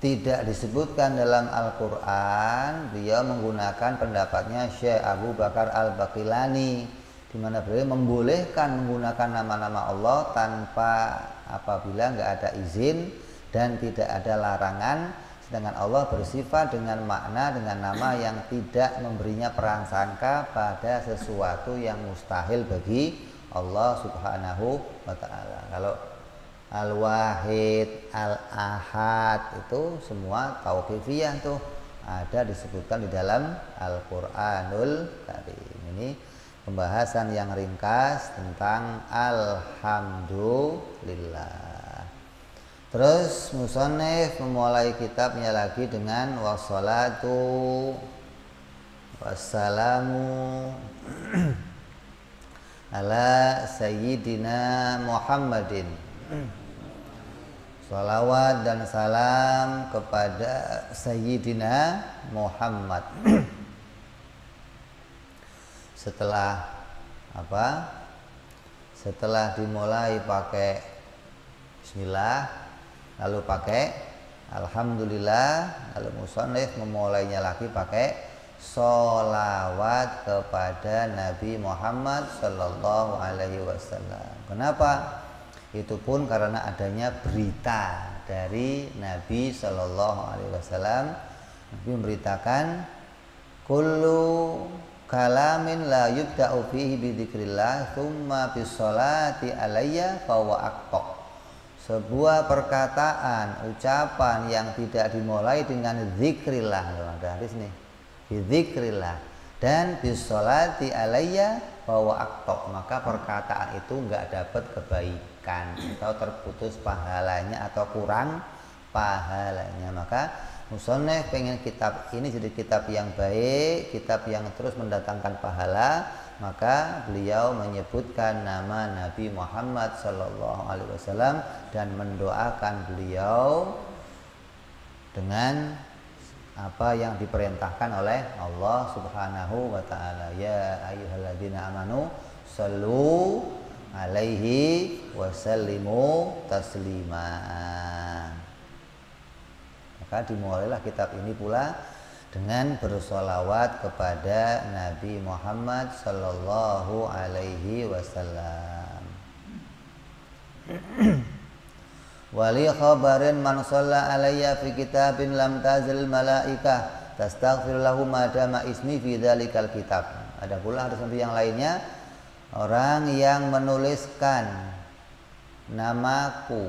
[SPEAKER 1] tidak disebutkan dalam Al-Quran. Beliau menggunakan pendapatnya Syekh Abu Bakar Al-Baqilani, di mana beliau membolehkan menggunakan nama-nama Allah tanpa apabila nggak ada izin dan tidak ada larangan. Sedangkan Allah bersifat dengan makna, dengan nama yang tidak memberinya prasangka pada sesuatu yang mustahil bagi Allah Subhanahu wa ta'ala. Kalau Al-Wahid, Al-Ahad itu semua tauqifiyah tuh, ada disebutkan di dalam Al-Qur'anul Karim. Ini pembahasan yang ringkas tentang Alhamdulillah. Terus musannif memulai kitabnya lagi dengan wassalatu wassalamu ala sayyidina Muhammadin Salawat dan salam kepada Sayyidina Muhammad. Setelah apa? Setelah dimulai pakai bismillah, lalu pakai alhamdulillah, lalu musannif memulainya lagi pakai sholawat kepada Nabi Muhammad Sallallahu Alaihi Wasallam. Kenapa? Itu pun karena adanya berita dari Nabi Sallallahu Alaihi Wasallam. Nabi memberitakan kullu kalamin la yubda'u fihi bidzikrillah tsumma bisolati alayya fahuwa aqta. Sebuah perkataan, ucapan yang tidak dimulai dengan zikrillah, ada hadis nih, bidzikrillah dan bisolati alayya fahuwa aqta, maka perkataan itu enggak dapat kebaikan atau terputus pahalanya atau kurang pahalanya. Maka musannif pengen kitab ini jadi kitab yang baik, kitab yang terus mendatangkan pahala, maka beliau menyebutkan nama Nabi Muhammad Sallallahu Alaihi Wasallam dan mendoakan beliau dengan apa yang diperintahkan oleh Allah Subhanahu wa taala. Ya ayyuhalladzina amanu sallu alaihi wasallimu taslima. Maka dimulailah kitab ini pula dengan bersolawat kepada Nabi Muhammad Sallallahu Alaihi Wasallam. Wali khabarin man shalla alayya fi kitabin lam tazil malaikah tastaghfir lahu madama ismi fi dzalikal kitab. Ada pula hadis Nabi yang lainnya, orang yang menuliskan namaku,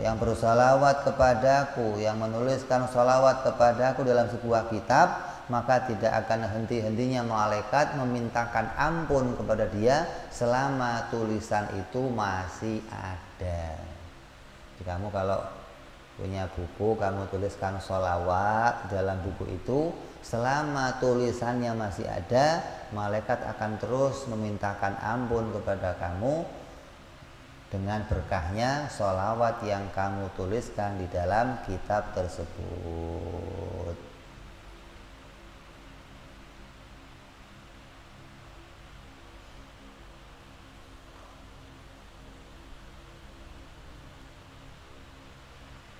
[SPEAKER 1] yang bersolawat kepadaku, yang menuliskan solawat kepadaku dalam sebuah kitab, maka tidak akan henti-hentinya malaikat memintakan ampun kepada dia selama tulisan itu masih ada. Jadi kamu kalau punya buku, kamu tuliskan solawat dalam buku itu, selama tulisannya masih ada, malaikat akan terus memintakan ampun kepada kamu dengan berkahnya sholawat yang kamu tuliskan di dalam kitab tersebut.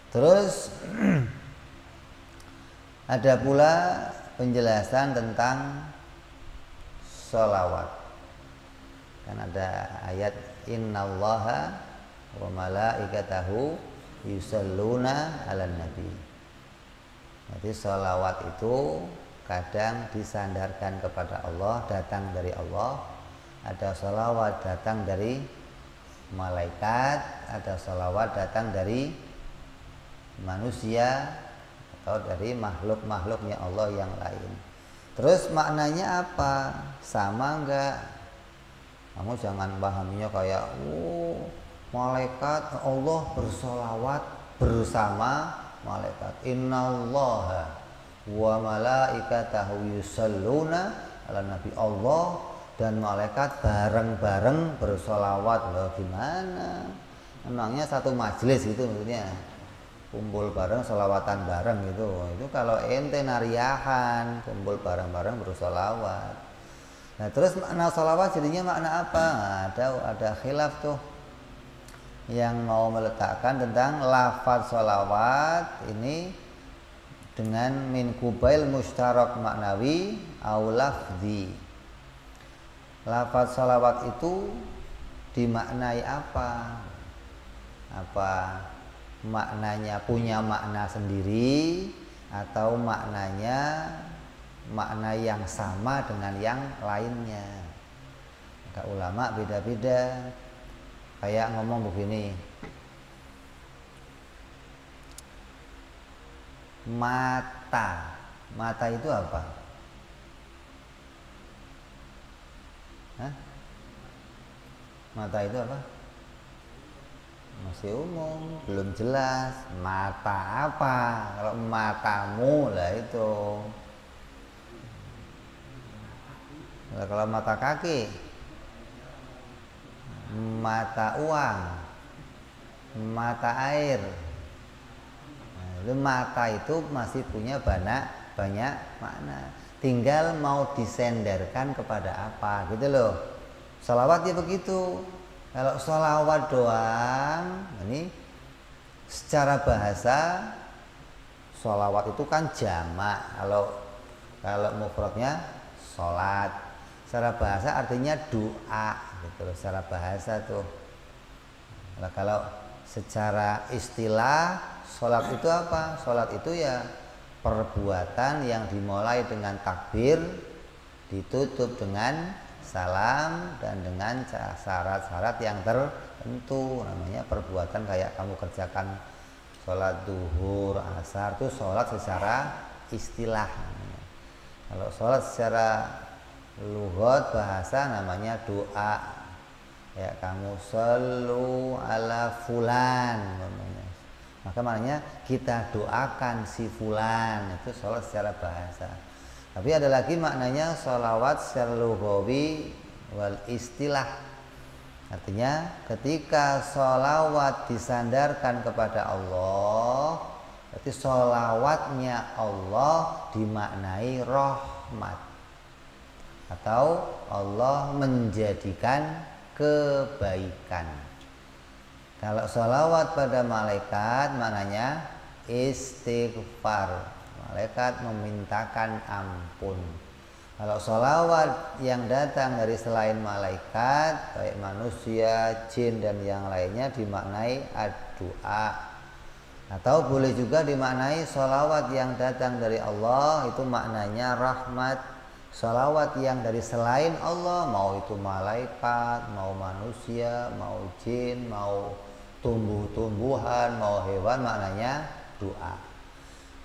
[SPEAKER 1] Terus ada pula penjelasan tentang sholawat. Kan ada ayat innallaha wa malaikatahu yusalluna 'alan nabi. Jadi sholawat itu kadang disandarkan kepada Allah, datang dari Allah. Ada sholawat datang dari malaikat, ada sholawat datang dari manusia atau dari makhluk-makhluknya Allah yang lain. Terus maknanya apa? Sama enggak? Kamu jangan pahaminya kayak malaikat Allah bersolawat bersama malaikat. Innallaha wa malaikatahu yusalluna ala nabi. Allah dan malaikat bareng-bareng bersolawat. Loh gimana? Emangnya satu majelis gitu maksudnya? Kumpul bareng, solawatan bareng gitu. Itu kalau ente nariahan, kumpul bareng-bareng bersolawat. Nah terus makna sholawat jadinya makna apa? Nah, ada khilaf tuh yang mau meletakkan tentang lafaz sholawat ini dengan min kubail mustarak maknawi au lafzi. Lafaz sholawat itu dimaknai apa? Apa maknanya punya makna sendiri atau maknanya makna yang sama dengan yang lainnya? Maka ulama beda-beda. Kayak ngomong begini, mata itu apa? Hah? Mata itu apa? Masih umum, belum jelas. Mata apa? Kalau matamu lah itu. Nah, kalau mata kaki, mata uang. mata air. Nah, itu mata itu masih punya banyak makna. Tinggal mau disenderkan kepada apa gitu loh. Sholawat ya begitu. Kalau sholawat doang, ini secara bahasa sholawat itu kan jamak. Kalau mufradnya sholat. Secara bahasa artinya doa gitu loh. Secara bahasa tuh. Nah, kalau secara istilah sholat itu apa? Sholat itu ya perbuatan yang dimulai dengan takbir, ditutup dengan salam, dan dengan syarat-syarat yang tertentu. Namanya perbuatan kayak kamu kerjakan sholat duhur, asar, itu sholat secara istilah namanya. Kalau sholat secara lughat bahasa namanya doa. Ya kamu shollu ala fulan namanya. Maka maknanya kita doakan si fulan, itu sholat secara bahasa. Tapi ada lagi maknanya sholawat secara lughawi wal istilah. Artinya ketika sholawat disandarkan kepada Allah, berarti sholawatnya Allah dimaknai rahmat, atau Allah menjadikan kebaikan. Kalau sholawat pada malaikat maknanya istighfar, malaikat memintakan ampun. Kalau sholawat yang datang dari selain malaikat, baik manusia, jin, dan yang lainnya, dimaknai doa. Atau boleh juga dimaknai sholawat yang datang dari Allah, itu maknanya rahmat. Sholawat yang dari selain Allah, mau itu malaikat, mau manusia, mau jin, mau tumbuh-tumbuhan, mau hewan, maknanya doa.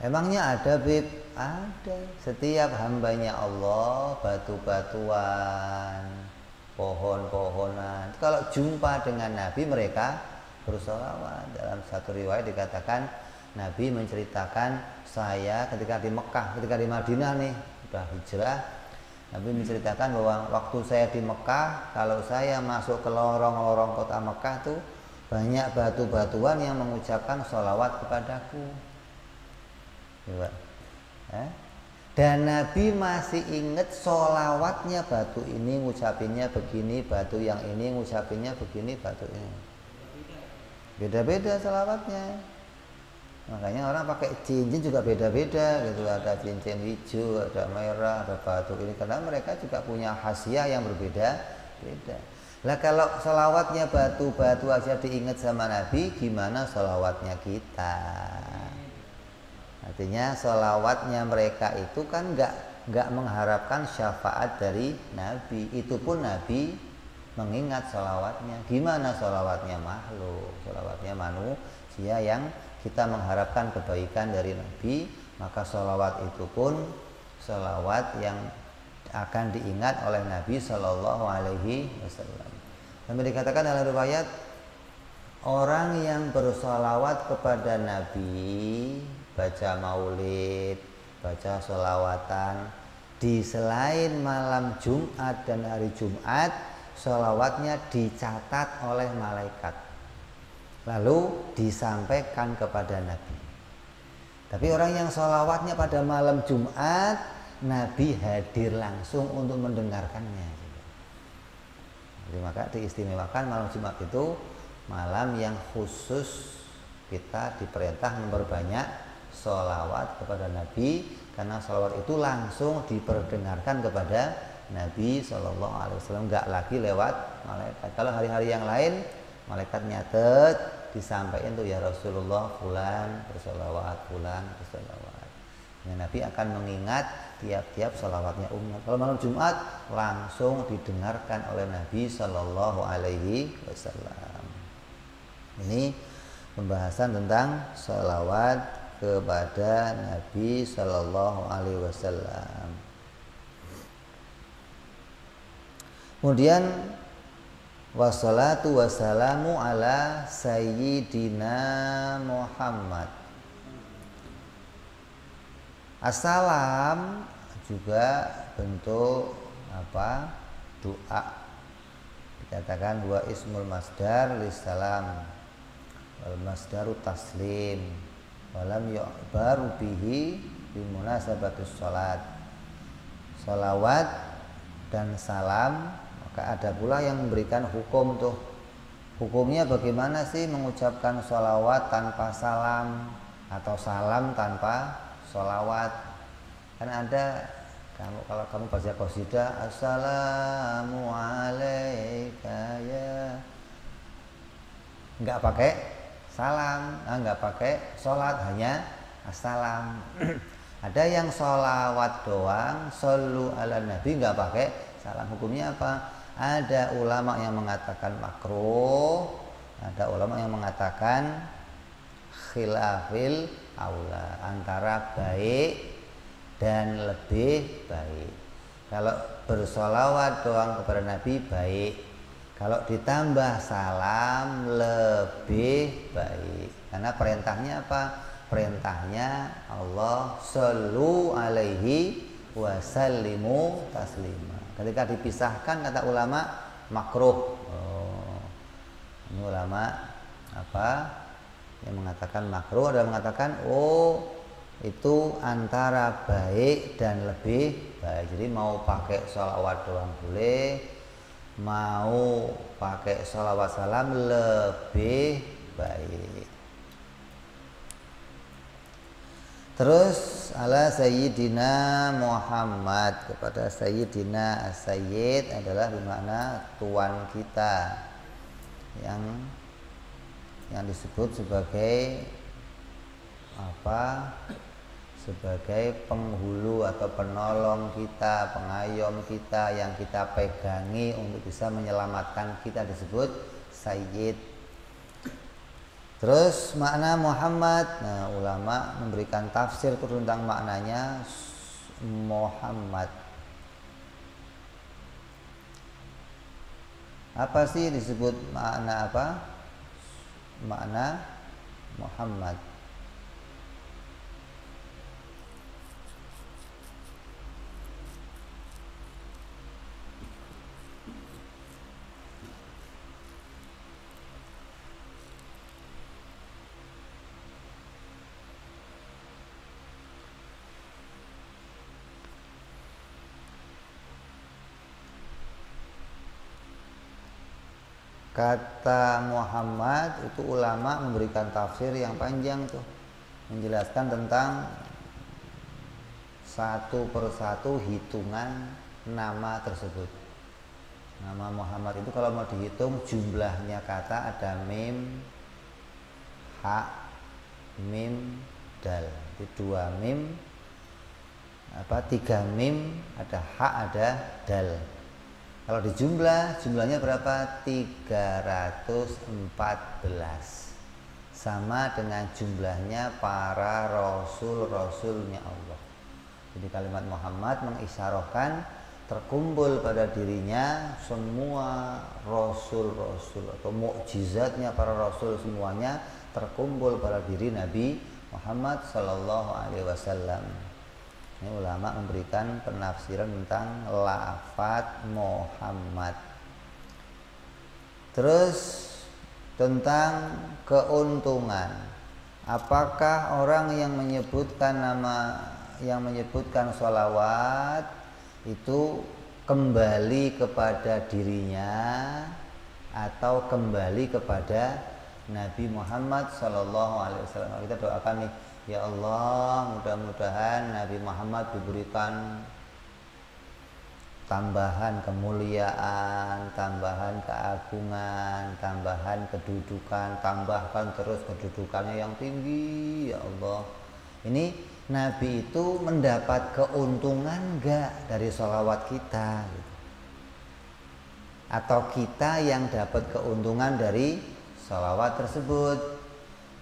[SPEAKER 1] Emangnya ada Bib? Ada. Setiap hambanya Allah, batu-batuan, pohon-pohonan, kalau jumpa dengan Nabi mereka bersolawat. Dalam satu riwayat dikatakan Nabi menceritakan, saya ketika di Mekah, ketika di Madinah nih udah hijrah, Nabi menceritakan bahwa waktu saya di Mekah, kalau saya masuk ke lorong-lorong kota Mekah tuh banyak batu-batuan yang mengucapkan sholawat kepadaku. Dan Nabi masih ingat sholawatnya, batu ini ngucapinnya begini, batu yang ini ngucapinnya begini, batu ini beda-beda sholawatnya. Makanya orang pakai cincin juga beda-beda gitu, ada cincin hijau, ada merah, ada batu ini, karena mereka juga punya khasiat yang berbeda-beda. Lah kalau sholawatnya batu-batu aja diingat sama Nabi, gimana sholawatnya kita? Artinya sholawatnya mereka itu kan nggak mengharapkan syafaat dari Nabi. Itu pun Nabi mengingat sholawatnya. Gimana sholawatnya makhluk? Sholawatnya manusia yang kita mengharapkan kebaikan dari Nabi. Maka sholawat itu pun sholawat yang akan diingat oleh Nabi Shallallahu Alaihi Wasallam. Dan dikatakan dalam riwayat, orang yang bersholawat kepada Nabi, baca maulid, baca sholawatan di selain malam Jumat dan hari Jumat, sholawatnya dicatat oleh malaikat lalu disampaikan kepada Nabi. Tapi orang yang sholawatnya pada malam Jumat, Nabi hadir langsung untuk mendengarkannya. Jadi maka diistimewakan malam Jumat itu malam yang khusus kita diperintah memperbanyak sholawat kepada Nabi, karena sholawat itu langsung diperdengarkan kepada Nabi Shallallahu Alaihi Wasallam, nggak lagi lewat malaikat. Kalau hari-hari yang lain malaikat nyatet, disampaikan tuh ya Rasulullah fulan bersolawat, fulan bersolawat. Ya, Nabi akan mengingat tiap-tiap sholawatnya umat. Kalau malam Jumat langsung didengarkan oleh Nabi Shallallahu Alaihi Wasallam. Ini pembahasan tentang sholawat kepada Nabi Shallallahu Alaihi Wasallam. Kemudian wassalatu wassalamu ala sayyidina Muhammad. Assalam juga bentuk apa? Doa. Dikatakan wa ismul masdar lissalam. wal masdaru taslim walam yu'baru bihi bimunasabatus sholat. Sholawat dan salam, maka ada pula yang memberikan hukum tuh. Hukumnya bagaimana sih mengucapkan sholawat tanpa salam atau salam tanpa sholawat? Kan ada, kalau kamu baca qasidah assalamu alayka ya, nggak pakai salam, nggak pakai sholat, hanya assalam. Ada yang sholawat doang, shollu ala nabi, nggak pakai salam. Hukumnya apa? Ada ulama yang mengatakan makruh, ada ulama yang mengatakan khilafil aula, antara baik dan lebih baik. Kalau bersolawat doang kepada Nabi baik, kalau ditambah salam lebih baik. Karena perintahnya apa? Perintahnya Allah shollu alaihi wasallimu taslima. Ketika dipisahkan kata ulama makruh. Ini ulama apa yang mengatakan makruh, ada yang mengatakan itu antara baik dan lebih baik. Jadi mau pakai sholawat doang boleh, mau pakai sholawat salam lebih baik. Terus ala Sayyidina Muhammad, kepada Sayyidina As-Sayyid adalah bermakna tuan kita yang disebut sebagai apa? Sebagai penghulu atau penolong kita, pengayom kita yang kita pegangi untuk bisa menyelamatkan kita, disebut Sayyid. Terus makna Muhammad, nah ulama memberikan tafsir tentang maknanya Muhammad. Apa sih disebut makna apa? Makna Muhammad. Kata Muhammad itu ulama memberikan tafsir yang panjang tuh, menjelaskan tentang satu persatu hitungan nama tersebut. Nama Muhammad itu kalau mau dihitung jumlahnya kata ada mim, ha, mim, dal. Itu 2 mim, 3 mim, ada ha, ada dal. Kalau jumlahnya berapa? 314. Sama dengan jumlahnya para rasul-rasulnya Allah. Jadi kalimat Muhammad mengisyarahkan terkumpul pada dirinya semua rasul-rasul atau mukjizatnya para rasul, semuanya terkumpul pada diri Nabi Muhammad sallallahu alaihi wasallam. Ini ulama memberikan penafsiran tentang lafaz Muhammad. Terus tentang keuntungan. Apakah orang yang menyebutkan sholawat itu kembali kepada dirinya atau kembali kepada Nabi Muhammad SAW? Kita doakan nih, ya Allah, mudah-mudahan Nabi Muhammad diberikan tambahan kemuliaan, tambahan keagungan, tambahan kedudukan, tambahkan terus kedudukannya yang tinggi, ya Allah. Ini Nabi itu mendapat keuntungan enggak dari sholawat kita? Atau kita yang dapat keuntungan dari sholawat tersebut?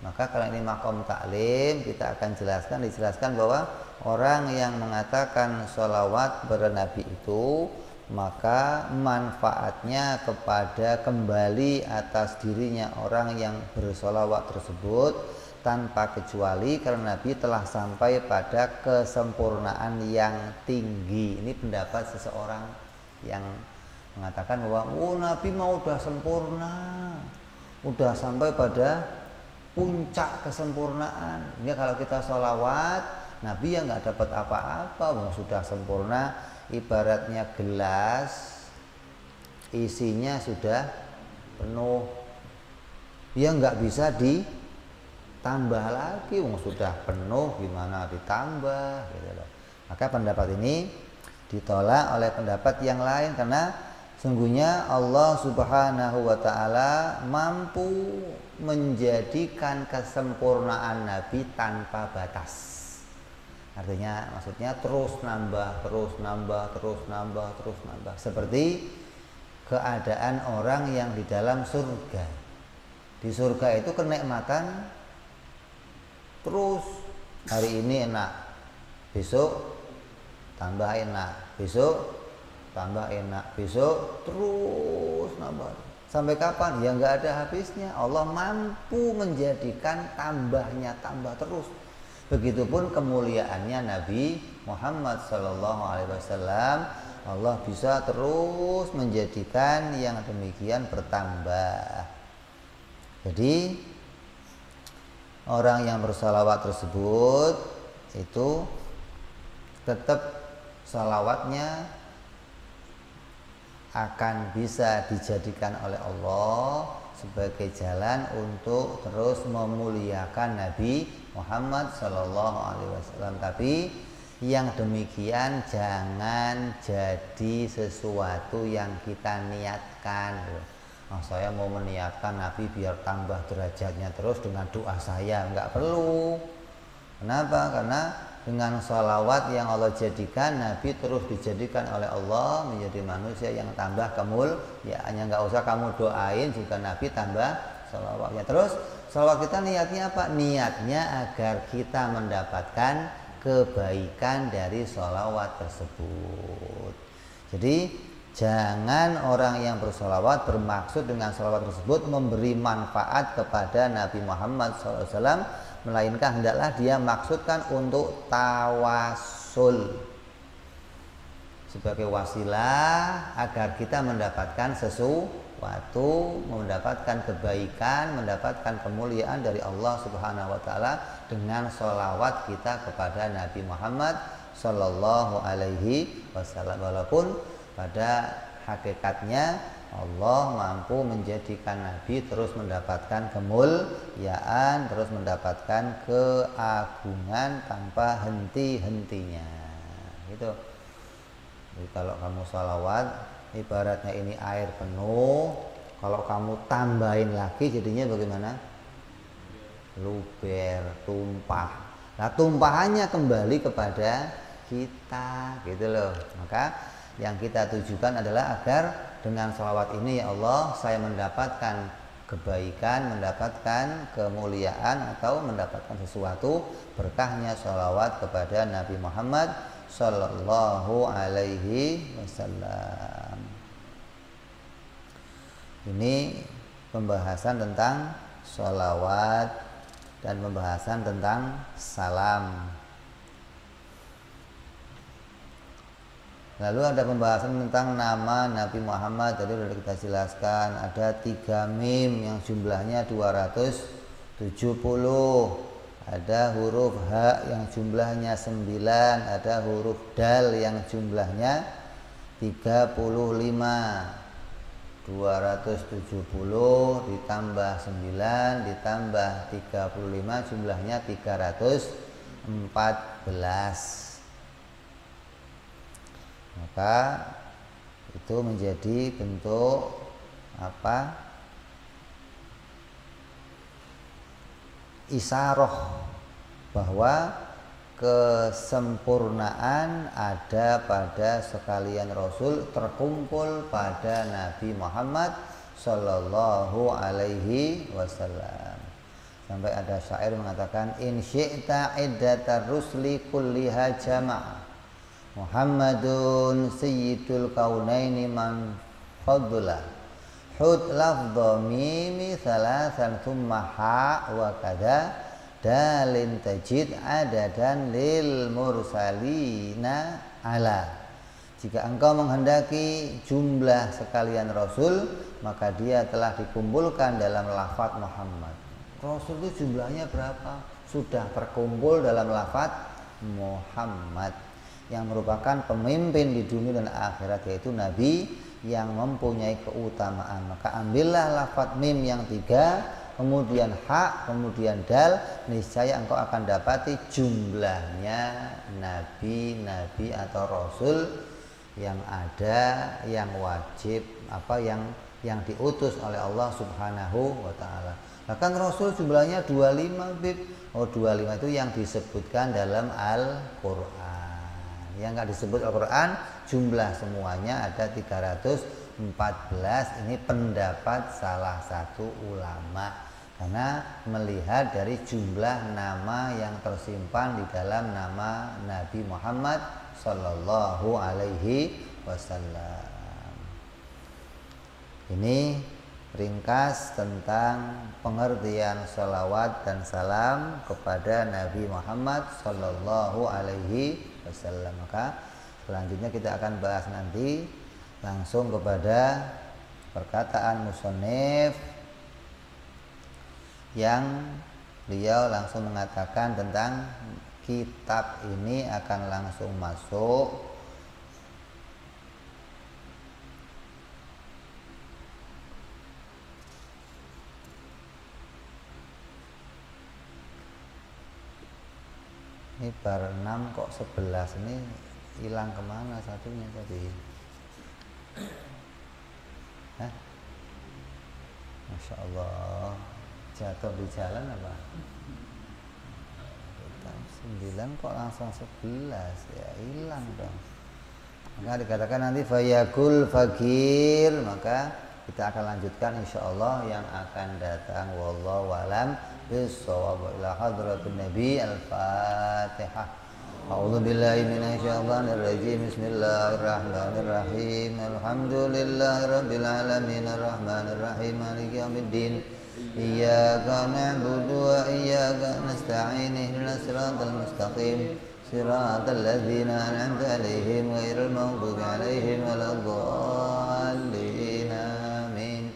[SPEAKER 1] Maka kalau ini makom taklim, kita akan dijelaskan bahwa orang yang mengatakan sholawat kepada Nabi itu, maka manfaatnya kepada kembali atas dirinya orang yang bersholawat tersebut tanpa kecuali, karena Nabi telah sampai pada kesempurnaan yang tinggi. Ini pendapat seseorang yang mengatakan bahwa Nabi mau udah sempurna, udah sampai pada puncak kesempurnaan. Ini kalau kita sholawat, Nabi ya nggak dapat apa-apa, sudah sempurna. Ibaratnya gelas, isinya sudah penuh, ya nggak bisa ditambah lagi, sudah penuh, gimana ditambah gitu loh. Maka pendapat ini ditolak oleh pendapat yang lain, karena sungguhnya Allah Subhanahu wa Ta'ala mampu menjadikan kesempurnaan Nabi tanpa batas. Artinya maksudnya terus nambah, terus nambah, terus nambah, terus nambah. Seperti keadaan orang yang di dalam surga. Di surga itu kenikmatan terus, hari ini enak, besok tambah enak, besok tambah enak, besok terus nambah. Sampai kapan? Ya nggak ada habisnya. Allah mampu menjadikan tambahnya tambah terus. Begitupun kemuliaannya Nabi Muhammad SAW, Allah bisa terus menjadikan yang demikian bertambah. Jadi orang yang bersalawat tersebut itu tetap salawatnya akan bisa dijadikan oleh Allah sebagai jalan untuk terus memuliakan Nabi Muhammad Sallallahu Alaihi Wasallam. Tapi yang demikian jangan jadi sesuatu yang kita niatkan. Saya mau meniatkan Nabi biar tambah derajatnya terus dengan doa saya, nggak perlu. Kenapa? Karena dengan sholawat yang Allah jadikan, Nabi terus dijadikan oleh Allah menjadi manusia yang tambah ya hanya nggak usah kamu doain juga Nabi tambah sholawatnya. Terus sholawat kita niatnya apa? Niatnya agar kita mendapatkan kebaikan dari sholawat tersebut. Jadi jangan orang yang bersholawat bermaksud dengan sholawat tersebut memberi manfaat kepada Nabi Muhammad SAW, melainkan hendaklah dia maksudkan untuk tawasul sebagai wasilah agar kita mendapatkan sesuatu, mendapatkan kebaikan, mendapatkan kemuliaan dari Allah Subhanahu wa Ta'ala dengan sholawat kita kepada Nabi Muhammad Sallallahu Alaihi Wasallam. Walaupun pada hakikatnya Allah mampu menjadikan Nabi terus mendapatkan kemuliaan, terus mendapatkan keagungan tanpa henti-hentinya. Gitu. Jadi kalau kamu sholawat, ibaratnya ini air penuh, kalau kamu tambahin lagi jadinya bagaimana? Luber, tumpah. Nah, tumpahannya kembali kepada kita, gitu loh. Maka yang kita tujukan adalah agar dengan sholawat ini, ya Allah, saya mendapatkan kebaikan, mendapatkan kemuliaan, atau mendapatkan sesuatu berkahnya sholawat kepada Nabi Muhammad Sallallahu Alaihi Wasallam. Ini pembahasan tentang sholawat dan pembahasan tentang salam. Lalu ada pembahasan tentang nama Nabi Muhammad. Tadi sudah kita jelaskan, ada 3 mim yang jumlahnya 270, ada huruf H yang jumlahnya 9, ada huruf Dal yang jumlahnya 35. 270 ditambah 9 ditambah 35 jumlahnya 314. Maka itu menjadi bentuk apa? Isyarah bahwa kesempurnaan ada pada sekalian Rasul terkumpul pada Nabi Muhammad Sallallahu Alaihi Wasallam. Sampai ada syair mengatakan, in syi'ta iddatar rusli kulliha jama'a Muhammadun sayyidul kaunaini man fadla hud lafdha mimi salasan thumma ha wa kada dalin tajid adadan lil mursalina ala. Jika engkau menghendaki jumlah sekalian Rasul, maka dia telah dikumpulkan dalam lafaz Muhammad. Rasul itu jumlahnya berapa? Sudah terkumpul dalam lafaz Muhammad yang merupakan pemimpin di dunia dan akhirat, yaitu nabi yang mempunyai keutamaan. Maka ambillah lafaz mim yang 3, kemudian ha, kemudian dal, niscaya engkau akan dapati jumlahnya nabi-nabi atau rasul yang ada, yang wajib, yang diutus oleh Allah Subhanahu wa taala. Bahkan rasul jumlahnya 25, Bib. 25 itu yang disebutkan dalam Al-Qur'an. Yang enggak disebut Al-Qur'an jumlah semuanya ada 314. Ini pendapat salah satu ulama, karena melihat dari jumlah nama yang tersimpan di dalam nama Nabi Muhammad sallallahu alaihi wasallam. Ini ringkas tentang pengertian salawat dan salam kepada Nabi Muhammad sallallahu alaihi wasallam. Maka selanjutnya kita akan bahas nanti langsung kepada perkataan musannif yang beliau langsung mengatakan tentang kitab ini akan langsung masuk ini bar 6 kok 11 ini hilang kemana satunya tadi? Hah? Masya Allah, jatuh di jalan apa? 9 kok langsung 11, ya hilang dong. Maka dikatakan nanti fayakul fakir, maka kita akan lanjutkan insyaallah yang akan datang. Wallahu a'lam bissawab. Ila hadratin Nabi al-Fatihah. A'udzu billahi minasyaitonir rajim. Bismillahirrahmanirrahim. Alhamdulillahirabbil alamin arrahmanir rahim maliki yaumiddin. Iyyaka na'budu wa iyyaka nasta'in. Ihdinas siratal mustaqim. Siratal ladzina an'amta 'alaihim ghairil maghdubi 'alaihim waladdallin. Amin.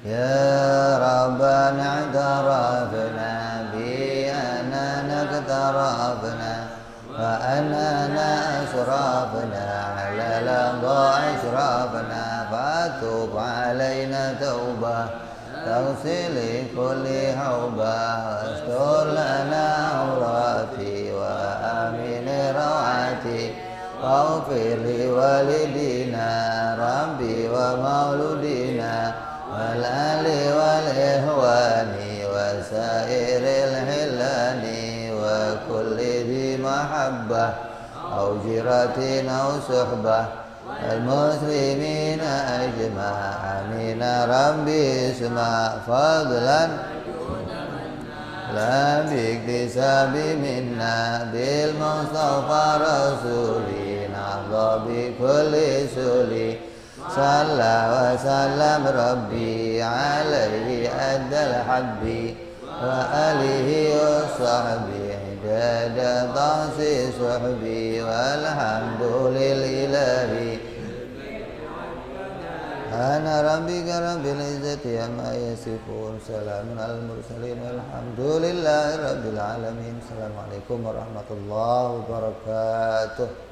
[SPEAKER 1] Ya Rabbana i'tarafna bi annana iktarafna wa annana asrafna 'ala al-dha'i asrafna fatub 'alaina taubah taghsil kulli haubah wastur lana awrati wa amin rawati waghfir li walidina rabbi wa mauludina wal ali wal ihwani wa sairil hilani wa kulli dhi mahabbah au jiratin au suhbah المسلمين أجمع آمين ربي اسمع فضلا لا باكتساب منا بالمصطفى رسولي نرضى بكل سولي صلى وسلم ربي عليه أدى الحب وآله وصحبه عدد طاس صحبي والحمد لله أنا ربك رب العزة عما يصفون سلام على المرسلين والحمد لله رب العالمين. Assalamualaikum warahmatullahi wabarakatuh.